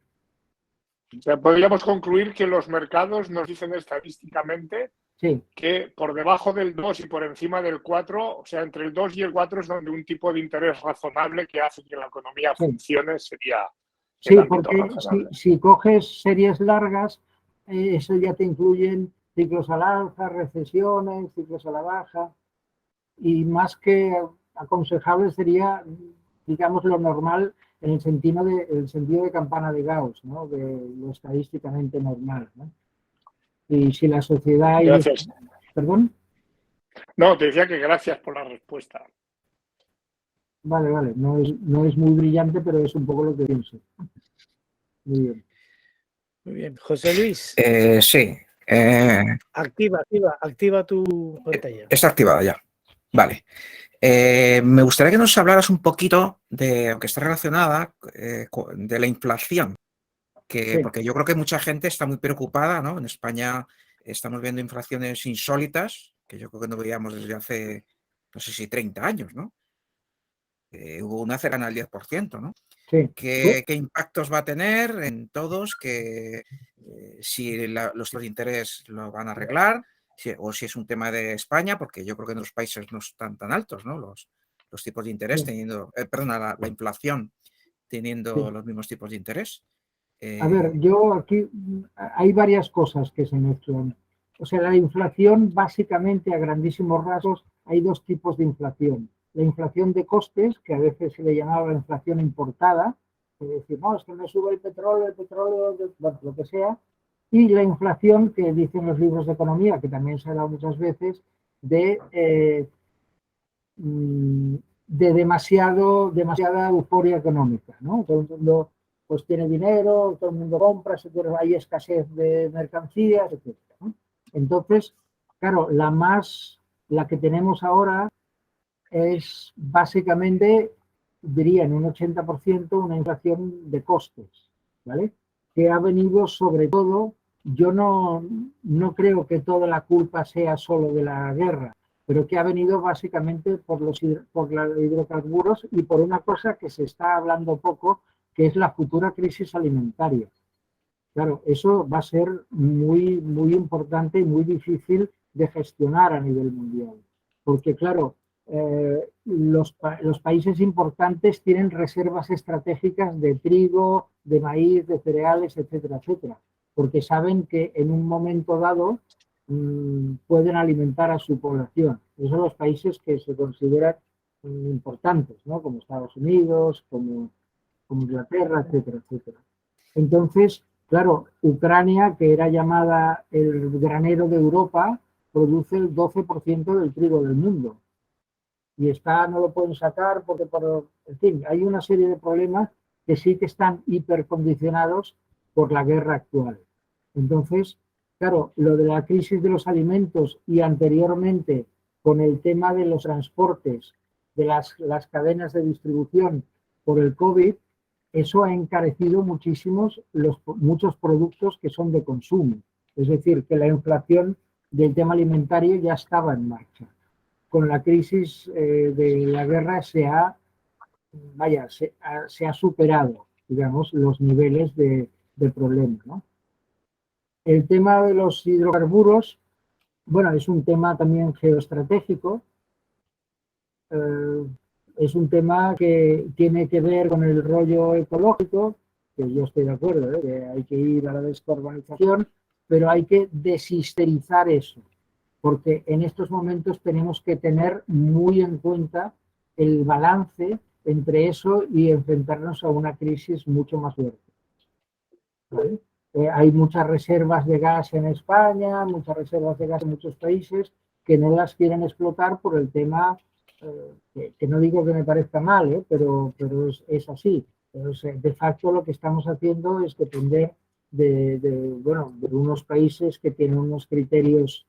Speaker 4: O sea, podríamos concluir que los mercados nos dicen estadísticamente que por debajo del 2 y por encima del 4, o sea, entre el 2 y el 4 es donde un tipo de interés razonable que hace que la economía funcione sería...
Speaker 3: Sí, porque si coges series largas, eso ya te incluyen ciclos al alza, recesiones, ciclos a la baja, y más que aconsejable sería, digamos, lo normal en el sentido de campana de Gauss, ¿no? De lo estadísticamente normal, ¿no? Y si la sociedad...
Speaker 4: Gracias.
Speaker 3: ¿Perdón?
Speaker 4: No, te decía que gracias por la respuesta.
Speaker 3: Vale, no es muy brillante, pero es un poco lo que pienso. Muy bien.
Speaker 2: Muy bien. José Luis.
Speaker 5: Sí.
Speaker 2: Activa tu pantalla.
Speaker 5: Está activada ya. Vale. Me gustaría que nos hablaras un poquito de, aunque está relacionada, de la inflación,
Speaker 3: Sí.
Speaker 5: porque yo creo que mucha gente está muy preocupada, ¿no? En España estamos viendo inflaciones insólitas, que yo creo que no veíamos desde hace, no sé si 30 años, ¿no? Hubo una cercana al 10%, ¿no?
Speaker 3: Sí.
Speaker 5: ¿Qué impactos va a tener en todos? Si los tipos de interés lo van a arreglar, o si es un tema de España, porque yo creo que en los países no están tan altos, ¿no? Los tipos de interés teniendo, perdona, la inflación teniendo los mismos tipos de interés.
Speaker 3: A ver, yo aquí hay varias cosas que se mezclan. O sea, la inflación, básicamente, a grandísimos rasgos, hay dos tipos de inflación. La inflación de costes, que a veces se le llamaba la inflación importada, es decir, no, es que me sube el petróleo, bueno, lo que sea, y la inflación que dicen los libros de economía, que también se ha dado muchas veces, de demasiada euforia económica, ¿no? Todo el mundo pues tiene dinero, todo el mundo compra, hay escasez de mercancías, etc., ¿no? Entonces, claro, la que tenemos ahora es básicamente, diría en un 80%, una inflación de costes, ¿vale? Que ha venido sobre todo, yo no creo que toda la culpa sea solo de la guerra, pero que ha venido básicamente por los hidrocarburos y por una cosa que se está hablando poco, que es la futura crisis alimentaria. Claro, eso va a ser muy, muy importante y muy difícil de gestionar a nivel mundial. Porque, claro, los países importantes tienen reservas estratégicas de trigo, de maíz, de cereales, etcétera, etcétera. Porque saben que en un momento dado pueden alimentar a su población. Esos son los países que se consideran importantes, ¿no? Como Estados Unidos, como Inglaterra, etcétera, etcétera. Entonces, claro, Ucrania, que era llamada el granero de Europa, produce el 12% del trigo del mundo. Y no lo pueden sacar porque, en fin, hay una serie de problemas que sí que están hipercondicionados por la guerra actual. Entonces, claro, lo de la crisis de los alimentos y anteriormente con el tema de los transportes, de las cadenas de distribución por el COVID, eso ha encarecido muchísimos muchos productos que son de consumo. Es decir, que la inflación del tema alimentario ya estaba en marcha. Con la crisis de la guerra se ha superado, digamos, los niveles de problema, ¿no? El tema de los hidrocarburos, bueno, es un tema también geoestratégico. Es un tema que tiene que ver con el rollo ecológico, que yo estoy de acuerdo, que hay que ir a la descarbonización, pero hay que deshisterizar eso, porque en estos momentos tenemos que tener muy en cuenta el balance entre eso y enfrentarnos a una crisis mucho más fuerte, ¿vale? Hay muchas reservas de gas en España, muchas reservas de gas en muchos países que no las quieren explotar por el tema, que no digo que me parezca mal, pero es así. Entonces, de facto lo que estamos haciendo es depender de unos países que tienen unos criterios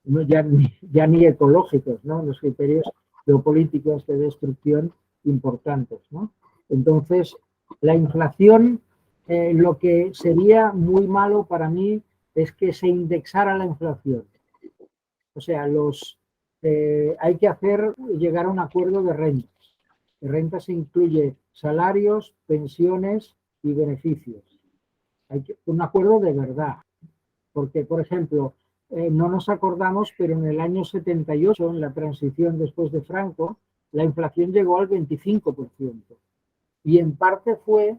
Speaker 3: ya ni ecológicos, ¿no? Los criterios geopolíticos de destrucción importantes, ¿no? Entonces, la inflación, lo que sería muy malo para mí es que se indexara la inflación. O sea, hay que llegar a un acuerdo de rentas. De rentas incluye salarios, pensiones y beneficios. Un acuerdo de verdad. Porque, por ejemplo, no nos acordamos, pero en el año 78, en la transición después de Franco, la inflación llegó al 25%. Y en parte fue,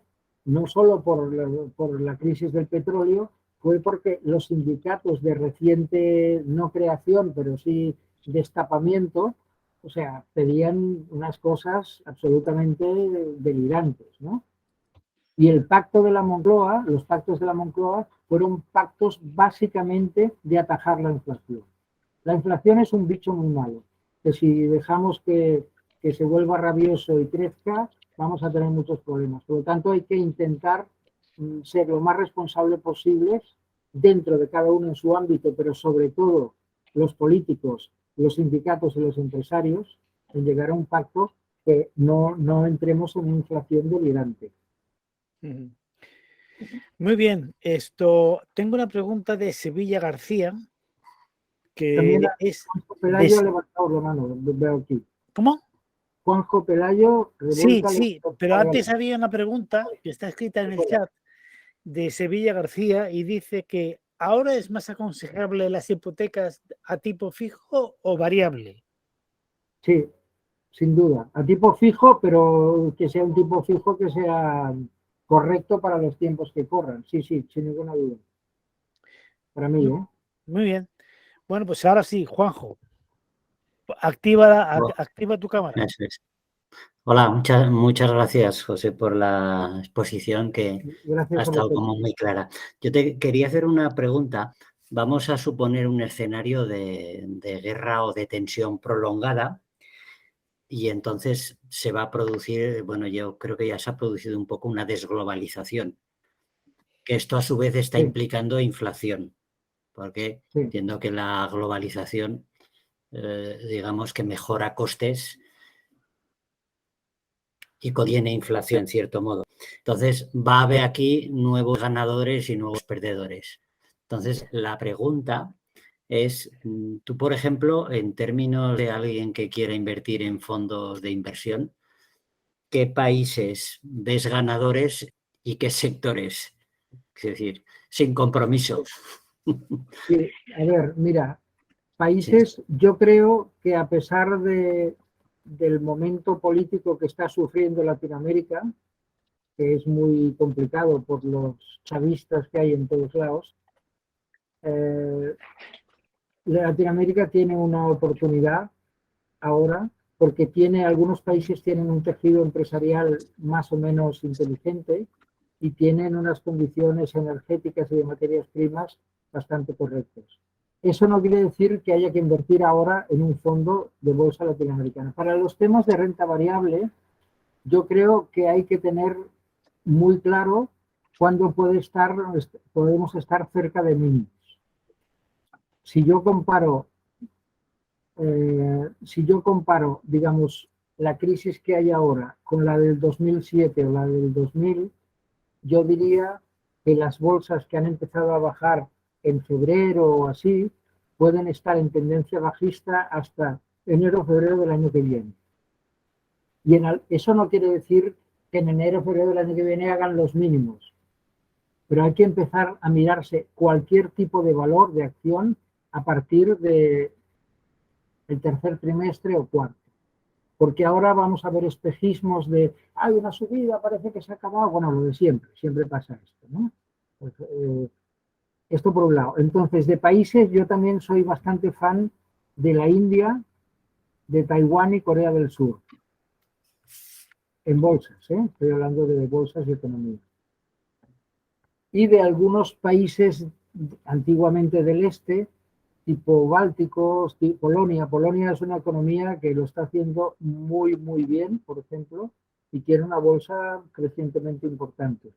Speaker 3: no solo por la crisis del petróleo, fue porque los sindicatos de reciente, no creación, pero sí destapamiento, o sea, pedían unas cosas absolutamente delirantes, ¿no? Y el pacto de la Moncloa, los pactos de la Moncloa, fueron pactos básicamente de atajar la inflación. La inflación es un bicho muy malo, que si dejamos que se vuelva rabioso y crezca, vamos a tener muchos problemas. Por lo tanto, hay que intentar ser lo más responsable posible dentro de cada uno en su ámbito, pero sobre todo los políticos los sindicatos y los empresarios en llegar a un pacto que no entremos en una inflación delirante.
Speaker 2: Muy bien, tengo una pregunta de Sevilla García, que
Speaker 3: También
Speaker 2: es...
Speaker 3: Juanjo Pelayo ha levantado la mano, veo aquí.
Speaker 2: ¿Cómo?
Speaker 3: Juanjo Pelayo
Speaker 2: Sí,
Speaker 3: revuelta.
Speaker 2: sí, pero antes había una pregunta que está escrita en el chat de Sevilla García y dice que ahora es más aconsejable las hipotecas a tipo fijo o variable.
Speaker 3: Sí, sin duda. A tipo fijo, pero que sea un tipo fijo que sea correcto para los tiempos que corran. Sí, sí, sin ninguna duda. Para mí, ¿eh?
Speaker 2: Muy bien. Bueno, pues ahora sí, Juanjo, activa tu cámara.
Speaker 6: Eso es. Hola, muchas gracias, José, por la exposición que
Speaker 3: Gracias
Speaker 6: ha
Speaker 3: a
Speaker 6: estado
Speaker 3: vosotros.
Speaker 6: como muy clara. Yo te quería hacer una pregunta. Vamos a suponer un escenario de guerra o de tensión prolongada y entonces se va a producir, bueno, yo creo que ya se ha producido un poco una desglobalización, que esto a su vez está
Speaker 3: Sí.
Speaker 6: implicando inflación, porque
Speaker 3: Sí.
Speaker 6: entiendo que la globalización, digamos que mejora costes y contiene inflación, en cierto modo. Entonces, va a haber aquí nuevos ganadores y nuevos perdedores. Entonces, la pregunta es, tú, por ejemplo, en términos de alguien que quiera invertir en fondos de inversión, ¿qué países ves ganadores y qué sectores? Es decir, sin compromiso.
Speaker 3: Sí, a ver, mira, países, yo creo que a pesar del momento político que está sufriendo Latinoamérica, que es muy complicado por los chavistas que hay en todos lados, Latinoamérica tiene una oportunidad ahora porque algunos países tienen un tejido empresarial más o menos inteligente y tienen unas condiciones energéticas y de materias primas bastante correctas. Eso no quiere decir que haya que invertir ahora en un fondo de bolsa latinoamericana. Para los temas de renta variable, yo creo que hay que tener muy claro cuándo podemos estar cerca de mínimos. Si yo comparo, digamos, la crisis que hay ahora con la del 2007 o la del 2000, yo diría que las bolsas que han empezado a bajar en febrero o así pueden estar en tendencia bajista hasta enero o febrero del año que viene. Y eso no quiere decir que en enero o febrero del año que viene hagan los mínimos, pero hay que empezar a mirarse cualquier tipo de valor de acción a partir del tercer trimestre o cuarto. Porque ahora vamos a ver espejismos de, hay una subida, parece que se ha acabado. Bueno, lo de siempre pasa esto, ¿no? Pues, esto por un lado. Entonces, de países, yo también soy bastante fan de la India, de Taiwán y Corea del Sur. En bolsas, ¿eh? Estoy hablando de bolsas y economía. Y de algunos países antiguamente del este, tipo bálticos, tipo Polonia. Polonia es una economía que lo está haciendo muy, muy bien, por ejemplo, y tiene una bolsa crecientemente importante.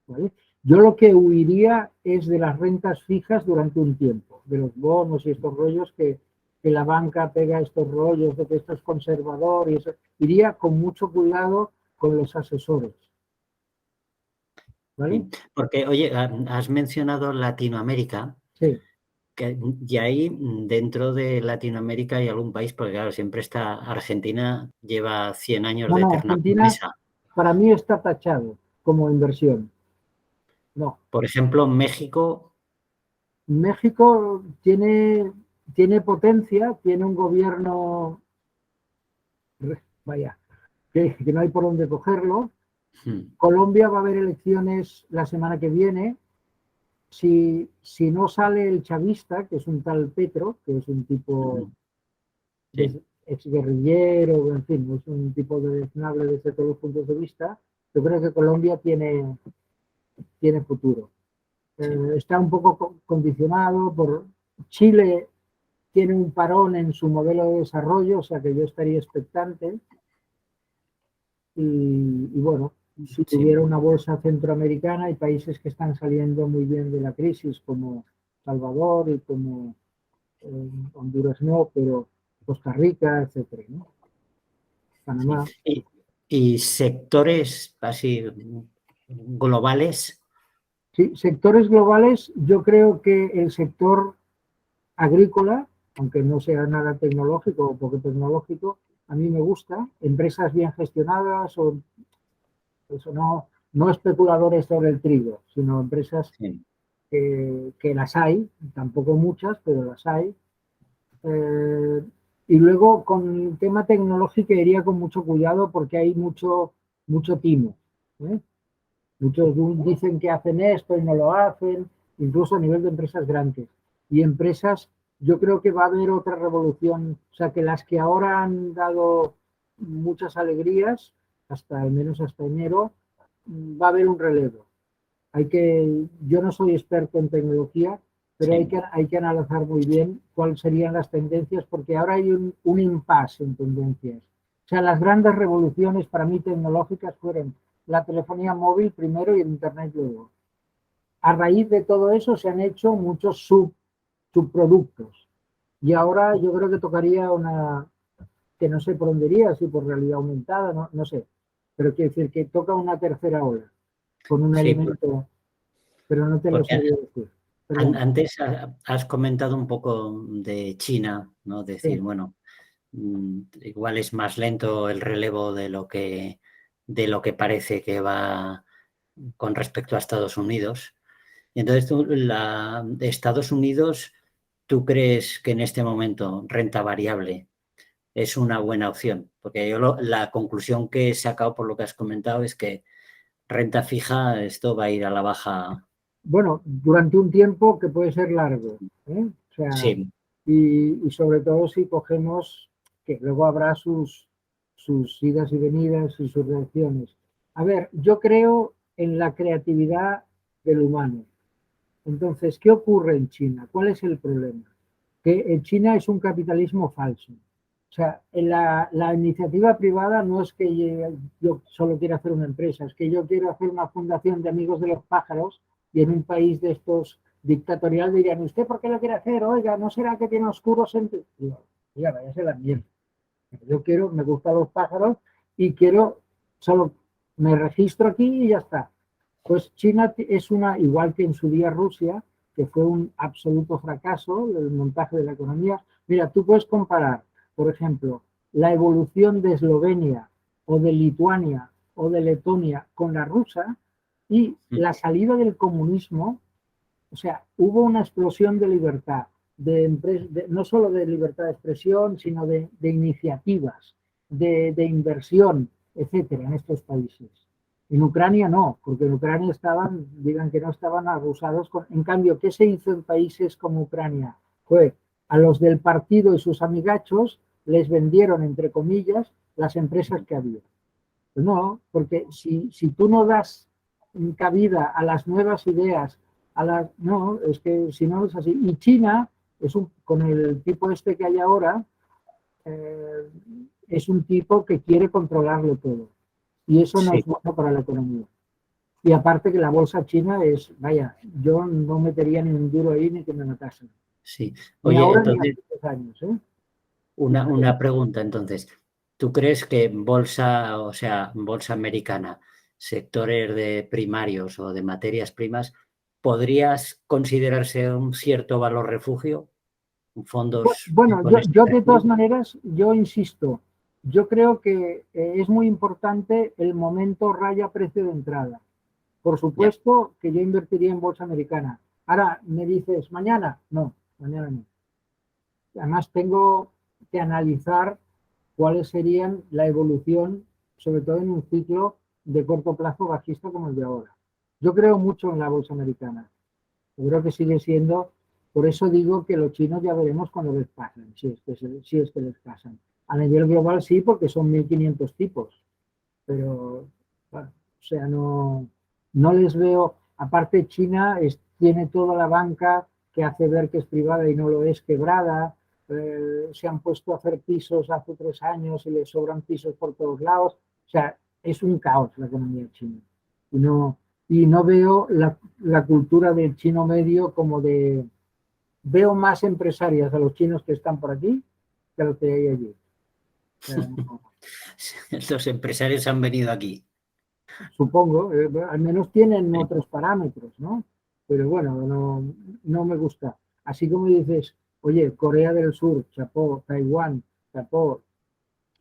Speaker 3: ¿Vale? Yo lo que huiría es de las rentas fijas durante un tiempo, de los bonos y estos rollos que la banca pega estos rollos de que esto es conservador y eso. Iría con mucho cuidado con los asesores. ¿Vale?
Speaker 6: Porque, oye, has mencionado Latinoamérica.
Speaker 3: Sí.
Speaker 6: Y ahí, dentro de Latinoamérica, hay algún país, porque claro, siempre está Argentina, lleva 100 años de eterna
Speaker 3: Argentina
Speaker 6: promesa.
Speaker 3: para mí está tachado como inversión. No.
Speaker 6: Por ejemplo, México.
Speaker 3: México tiene potencia, tiene un gobierno, vaya, que no hay por dónde cogerlo. Colombia va a haber elecciones la semana que viene. Si no sale el chavista, que es un tal Petro, que es un tipo exguerrillero, en fin, es un tipo deleznable desde todos los puntos de vista, yo creo que Colombia tiene futuro. Está un poco condicionado por Chile, tiene un parón en su modelo de desarrollo, o sea que yo estaría expectante. Y bueno, si tuviera una bolsa centroamericana, hay países que están saliendo muy bien de la crisis, como Salvador y como Honduras no, pero Costa Rica, etcétera, ¿no? Panamá.
Speaker 6: ¿Y sectores así globales?
Speaker 3: Sí, sectores globales, yo creo que el sector agrícola, aunque no sea nada tecnológico o poco tecnológico, a mí me gusta. Empresas bien gestionadas o eso no especuladores sobre el trigo, sino empresas
Speaker 6: Sí.
Speaker 3: que las hay, tampoco muchas, pero las hay. Y luego con el tema tecnológico iría con mucho cuidado porque hay mucho timo, ¿eh? Muchos dicen que hacen esto y no lo hacen, incluso a nivel de empresas grandes. Y empresas, yo creo que va a haber otra revolución, o sea, que las que ahora han dado muchas alegrías, al menos hasta enero, va a haber un relevo. Yo no soy experto en tecnología, pero
Speaker 6: Sí.
Speaker 3: hay que analizar muy bien cuáles serían las tendencias, porque ahora hay un impasse en tendencias. O sea, las grandes revoluciones para mí tecnológicas fueron la telefonía móvil primero y el Internet luego. A raíz de todo eso se han hecho muchos subproductos. Y ahora yo creo que tocaría que no sé por dónde iría, si por realidad aumentada, no sé. Pero quiero decir que toca una tercera ola con un
Speaker 6: Sí,
Speaker 3: elemento, pero no te lo
Speaker 6: porque
Speaker 3: sabría decir. Perdón.
Speaker 6: antes has comentado un poco de China, ¿no? Decir,
Speaker 3: Sí.
Speaker 6: bueno, igual es más lento el relevo de lo que parece que va con respecto a Estados Unidos. Y entonces de Estados Unidos, ¿tú crees que en este momento renta variable es una buena opción? Porque yo la conclusión que he sacado por lo que has comentado es que renta fija, esto va a ir a la baja.
Speaker 3: Bueno, durante un tiempo que puede ser largo, ¿eh? O sea,
Speaker 6: Sí,
Speaker 3: y sobre todo si cogemos que luego habrá sus idas y venidas y sus reacciones. A ver, yo creo en la creatividad del humano. Entonces, ¿qué ocurre en China? ¿Cuál es el problema? Que en China es un capitalismo falso. O sea, la iniciativa privada no es que yo solo quiera hacer una empresa, es que yo quiero hacer una fundación de amigos de los pájaros y en un país de estos dictatorial dirían, ¿usted por qué lo quiere hacer? Oiga, ¿no será que tiene oscuros en...? Oiga, váyase la mierda. Yo me gustan los pájaros y solo me registro aquí y ya está. Pues China es igual que en su día Rusia, que fue un absoluto fracaso el montaje de la economía. Mira, tú puedes comparar, por ejemplo, la evolución de Eslovenia o de Lituania o de Letonia con la rusa y la salida del comunismo. O sea, hubo una explosión de libertad, no solo de libertad de expresión, sino de iniciativas, de inversión, etcétera, en estos países. En Ucrania no, porque en Ucrania digan que no estaban abusados. En cambio, ¿qué se hizo en países como Ucrania? Fue a los del partido y sus amigachos les vendieron, entre comillas, las empresas que había. Pues no, porque si tú no das cabida a las nuevas ideas, no, es que si no es así. Y China, con el tipo este que hay ahora, es un tipo que quiere controlarlo todo. Y eso no es
Speaker 6: sí,
Speaker 3: bueno para la economía. Y aparte que la bolsa china vaya, yo no metería ni un duro ahí ni que me matasen.
Speaker 6: sí.
Speaker 3: Ni
Speaker 6: Oye,
Speaker 3: ahora ni
Speaker 6: entonces,
Speaker 3: hace 10 años, ¿eh?
Speaker 6: una pregunta entonces. ¿Tú crees que bolsa, o sea, bolsa americana, sectores de primarios o de materias primas, podrías considerarse un cierto valor refugio? Fondos
Speaker 3: Bueno,
Speaker 6: con este
Speaker 3: yo de todas
Speaker 6: perfil.
Speaker 3: maneras, yo insisto, yo creo que es muy importante el momento raya-precio de entrada. Por
Speaker 6: Ya,
Speaker 3: supuesto que yo invertiría en bolsa americana. Ahora, ¿me dices mañana? No, mañana no. Además, tengo que analizar cuáles serían la evolución, sobre todo en un ciclo de corto plazo bajista como el de ahora. Yo creo mucho en la bolsa americana. Yo creo que sigue siendo, por eso digo que los chinos ya veremos cuando les pasan, si es que les pasan. A nivel global sí, porque son 1.500 tipos, pero, bueno, o sea, no les veo, aparte China tiene toda la banca que hace ver que es privada y no lo es, quebrada. Se han puesto a hacer pisos hace 3 años y les sobran pisos por todos lados. O sea, es un caos la economía china. Y no veo la cultura del chino medio como veo más empresarias a los chinos que están por aquí que lo que hay allí. O sea, no,
Speaker 6: Los empresarios han venido aquí.
Speaker 3: supongo, al menos tienen otros parámetros, ¿no? Pero bueno, no me gusta. Así como dices, oye, Corea del Sur, chapó, Taiwán, chapó,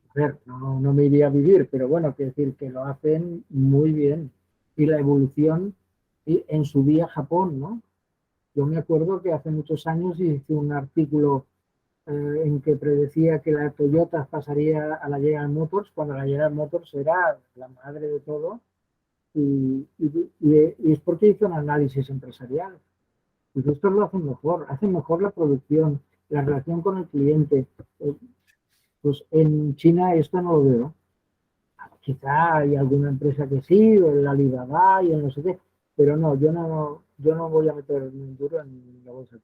Speaker 3: a ver, no me iría a vivir, pero bueno, quiero decir que lo hacen muy bien. Y la evolución, y en su día Japón, ¿no? Yo me acuerdo que hace muchos años hice un artículo en que predecía que la Toyota pasaría a la General Motors, cuando la General Motors era la madre de todo, y es porque hizo un análisis empresarial. Pues estos lo hacen mejor la producción, la relación con el cliente. Pues en China esto no lo veo. Quizá hay alguna empresa que sí, o el Alibaba y el no sé qué, pero no, yo no voy a meter un duro en la bolsa.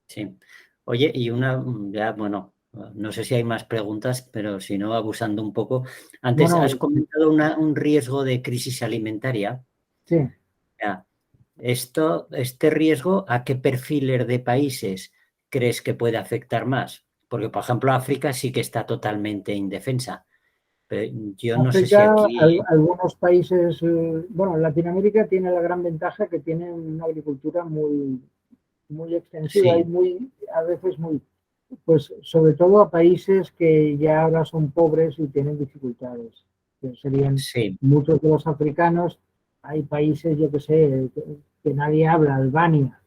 Speaker 6: Sí. Oye, y ya, bueno, no sé si hay más preguntas, pero si no, abusando un poco. Antes
Speaker 3: Bueno,
Speaker 6: has comentado un riesgo de crisis alimentaria.
Speaker 3: sí.
Speaker 6: Ya. Este riesgo, ¿a qué perfiles de países crees que puede afectar más? Porque, por ejemplo, África sí que está totalmente indefensa. Pero yo no sé si
Speaker 3: África,
Speaker 6: aquí...
Speaker 3: algunos países, bueno, Latinoamérica tiene la gran ventaja que tiene una agricultura muy extensiva y
Speaker 6: Sí,
Speaker 3: a veces pues sobre todo a países que ya ahora son pobres y tienen dificultades, que serían
Speaker 6: sí,
Speaker 3: muchos de los africanos. Hay países, yo que sé, que nadie habla, Albania.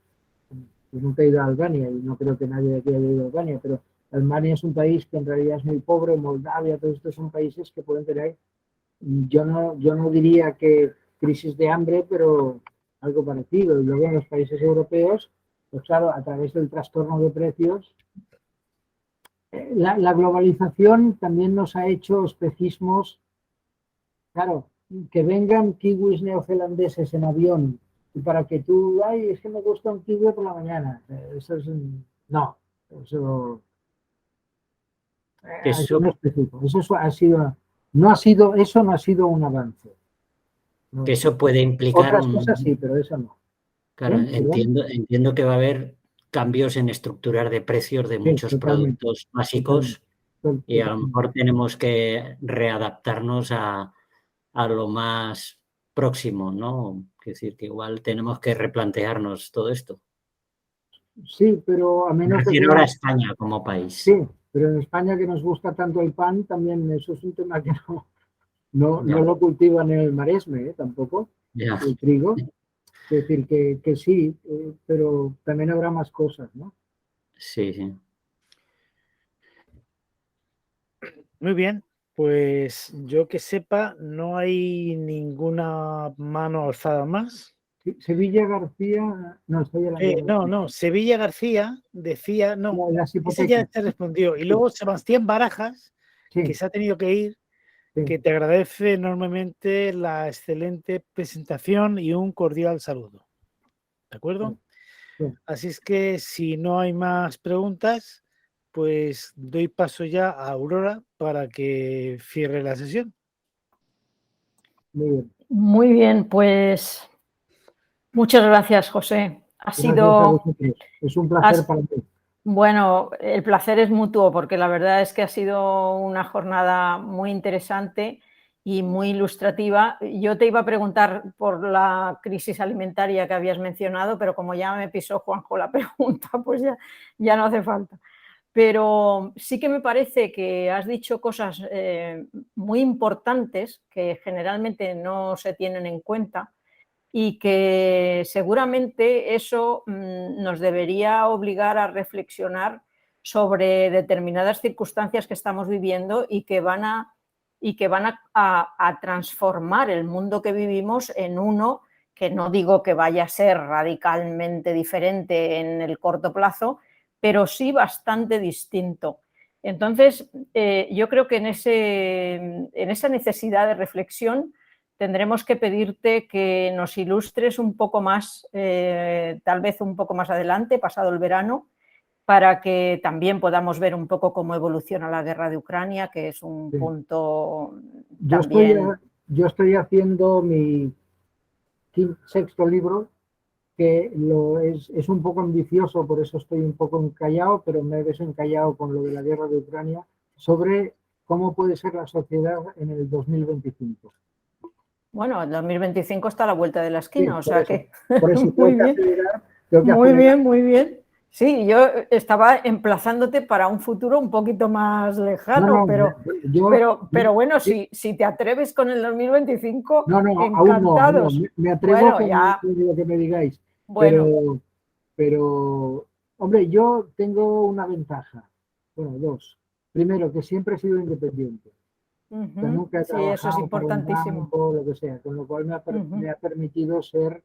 Speaker 3: Yo nunca he ido a Albania y no creo que nadie de aquí haya ido a Albania, pero Albania es un país que en realidad es muy pobre, Moldavia, todos estos son países que pueden tener, yo no diría que crisis de hambre, pero algo parecido. Y luego en los países europeos, pues claro, a través del trastorno de precios, la globalización también nos ha hecho especismos, claro, que vengan kiwis neozelandeses en avión y para que tú, ay, es que me gusta un kiwi por la mañana. Eso es no, eso ha sido
Speaker 6: eso,
Speaker 3: un específico. Eso no ha sido un avance.
Speaker 6: que
Speaker 3: No.
Speaker 6: eso puede implicar
Speaker 3: Otras cosas sí, pero eso no.
Speaker 6: Claro,
Speaker 3: ¿Perdón?
Speaker 6: entiendo que va a haber cambios en estructuras de precios de
Speaker 3: Sí,
Speaker 6: muchos
Speaker 3: totalmente,
Speaker 6: productos
Speaker 3: totalmente,
Speaker 6: básicos y a lo
Speaker 3: totalmente.
Speaker 6: mejor tenemos que readaptarnos a lo más próximo, ¿no? Es decir, que igual tenemos que replantearnos todo esto.
Speaker 3: Sí, pero a
Speaker 6: Me
Speaker 3: menos de
Speaker 6: refiero ahora a
Speaker 3: que
Speaker 6: España como
Speaker 3: sí,
Speaker 6: país.
Speaker 3: pero en España que nos gusta tanto el pan, también eso es un tema que no
Speaker 6: Ya,
Speaker 3: lo cultivan en el Maresme, tampoco,
Speaker 6: ya,
Speaker 3: el trigo. Es decir, que sí, pero también habrá más cosas, ¿no?
Speaker 6: sí, sí.
Speaker 2: Muy bien, pues yo que sepa, no hay ninguna mano alzada más.
Speaker 3: Sevilla García, no, estoy hablando
Speaker 2: No, Sevilla García decía, no,
Speaker 3: de las
Speaker 2: ese ya
Speaker 3: hipotecas.
Speaker 2: se respondió. Y luego Sebastián Barajas, que
Speaker 3: Sí,
Speaker 2: se ha tenido que ir,
Speaker 3: sí,
Speaker 2: que te agradece enormemente la excelente presentación y un cordial saludo. ¿De acuerdo?
Speaker 3: sí.
Speaker 2: Así es que si no hay más preguntas, pues doy paso ya a Aurora para que cierre la sesión.
Speaker 3: Muy bien.
Speaker 1: Muy bien, pues muchas gracias, José.
Speaker 3: Gracias a vosotros. Es un placer
Speaker 1: has-
Speaker 3: para mí.
Speaker 1: bueno, el placer es mutuo porque la verdad es que ha sido una jornada muy interesante y muy ilustrativa. Yo te iba a preguntar por la crisis alimentaria que habías mencionado, pero como ya me pisó Juanjo la pregunta, pues ya no hace falta. Pero sí que me parece que has dicho cosas muy importantes que generalmente no se tienen en cuenta y que seguramente eso nos debería obligar a reflexionar sobre determinadas circunstancias que estamos viviendo y que van a transformar el mundo que vivimos en uno que no digo que vaya a ser radicalmente diferente en el corto plazo, pero sí bastante distinto. Entonces, yo creo que en esa necesidad de reflexión tendremos que pedirte que nos ilustres un poco más, tal vez un poco más adelante, pasado el verano, para que también podamos ver un poco cómo evoluciona la guerra de Ucrania, que es un
Speaker 3: Sí.
Speaker 1: punto
Speaker 3: Yo estoy,
Speaker 1: también...
Speaker 3: yo estoy haciendo mi sexto libro que es un poco ambicioso, por eso estoy un poco encallado, pero me he desencallado con lo de la guerra de Ucrania, sobre cómo puede ser la sociedad en el 2025.
Speaker 1: Bueno, el 2025 está a la vuelta de la
Speaker 3: Sí,
Speaker 1: esquina, o sea
Speaker 3: eso,
Speaker 1: que
Speaker 3: por eso
Speaker 1: muy
Speaker 3: tengo que
Speaker 1: bien,
Speaker 3: acelerar.
Speaker 1: muy bien, muy bien. Sí, yo estaba emplazándote para un futuro un poquito más lejano, pero bueno, si te atreves con el 2025,
Speaker 3: no, aún no,
Speaker 1: encantados.
Speaker 3: me atrevo
Speaker 1: Bueno,
Speaker 3: con
Speaker 1: ya,
Speaker 3: lo que me digáis,
Speaker 1: bueno,
Speaker 3: pero, hombre, yo tengo una ventaja, bueno, dos. Primero, que siempre he sido independiente. Que nunca he
Speaker 1: sí, eso es
Speaker 3: trabajado para un
Speaker 1: importantísimo.
Speaker 3: banco o lo que sea, con lo cual me ha permitido ser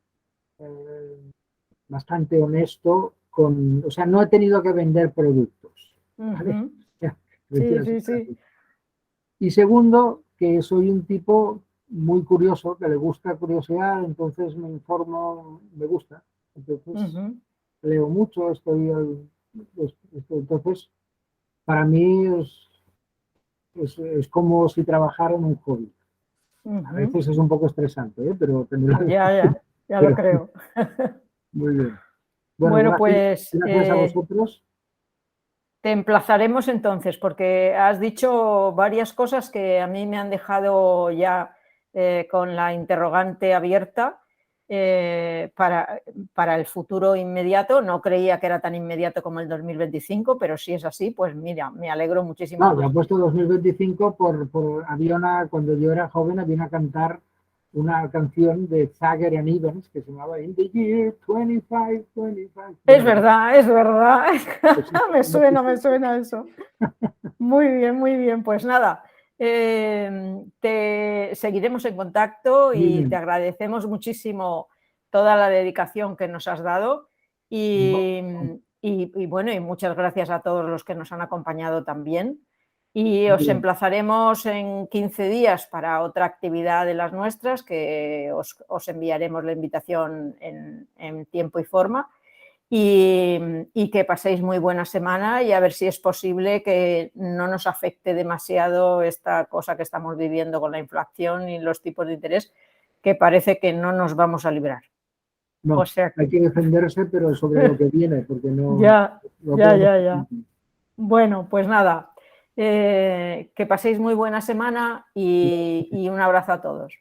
Speaker 3: bastante honesto o sea, no he tenido que vender productos. ¿Vale?
Speaker 1: Sí.
Speaker 3: Y segundo, que soy un tipo muy curioso, que le gusta curiosidad, entonces me informo, me gusta. Entonces, leo mucho, entonces, para mí es como si trabajara en un hobby. A veces es un poco estresante, pero
Speaker 1: Ya lo creo.
Speaker 3: Muy bien.
Speaker 1: Bueno,
Speaker 3: gracias a vosotros.
Speaker 1: Te emplazaremos entonces, porque has dicho varias cosas que a mí me han dejado ya con la interrogante abierta para el futuro inmediato. No creía que era tan inmediato como el 2025, pero si es así, pues mira, me alegro muchísimo.
Speaker 3: No, he puesto 2025 cuando yo era joven, había a cantar una canción de Zager and Evans que se llamaba In the Year 25.
Speaker 1: Es verdad. Me suena eso. Muy bien. Pues nada, te seguiremos en contacto y te agradecemos muchísimo toda la dedicación que nos has dado y bueno, y muchas gracias a todos los que nos han acompañado también. Y os emplazaremos en 15 días para otra actividad de las nuestras, que os enviaremos la invitación en tiempo y forma. Y que paséis muy buena semana y a ver si es posible que no nos afecte demasiado esta cosa que estamos viviendo con la inflación y los tipos de interés, que parece que no nos vamos a librar.
Speaker 3: No,
Speaker 1: o sea
Speaker 3: hay que defenderse, pero sobre lo que viene, porque no...
Speaker 1: Ya. Bueno, pues nada, que paséis muy buena semana y un abrazo a todos.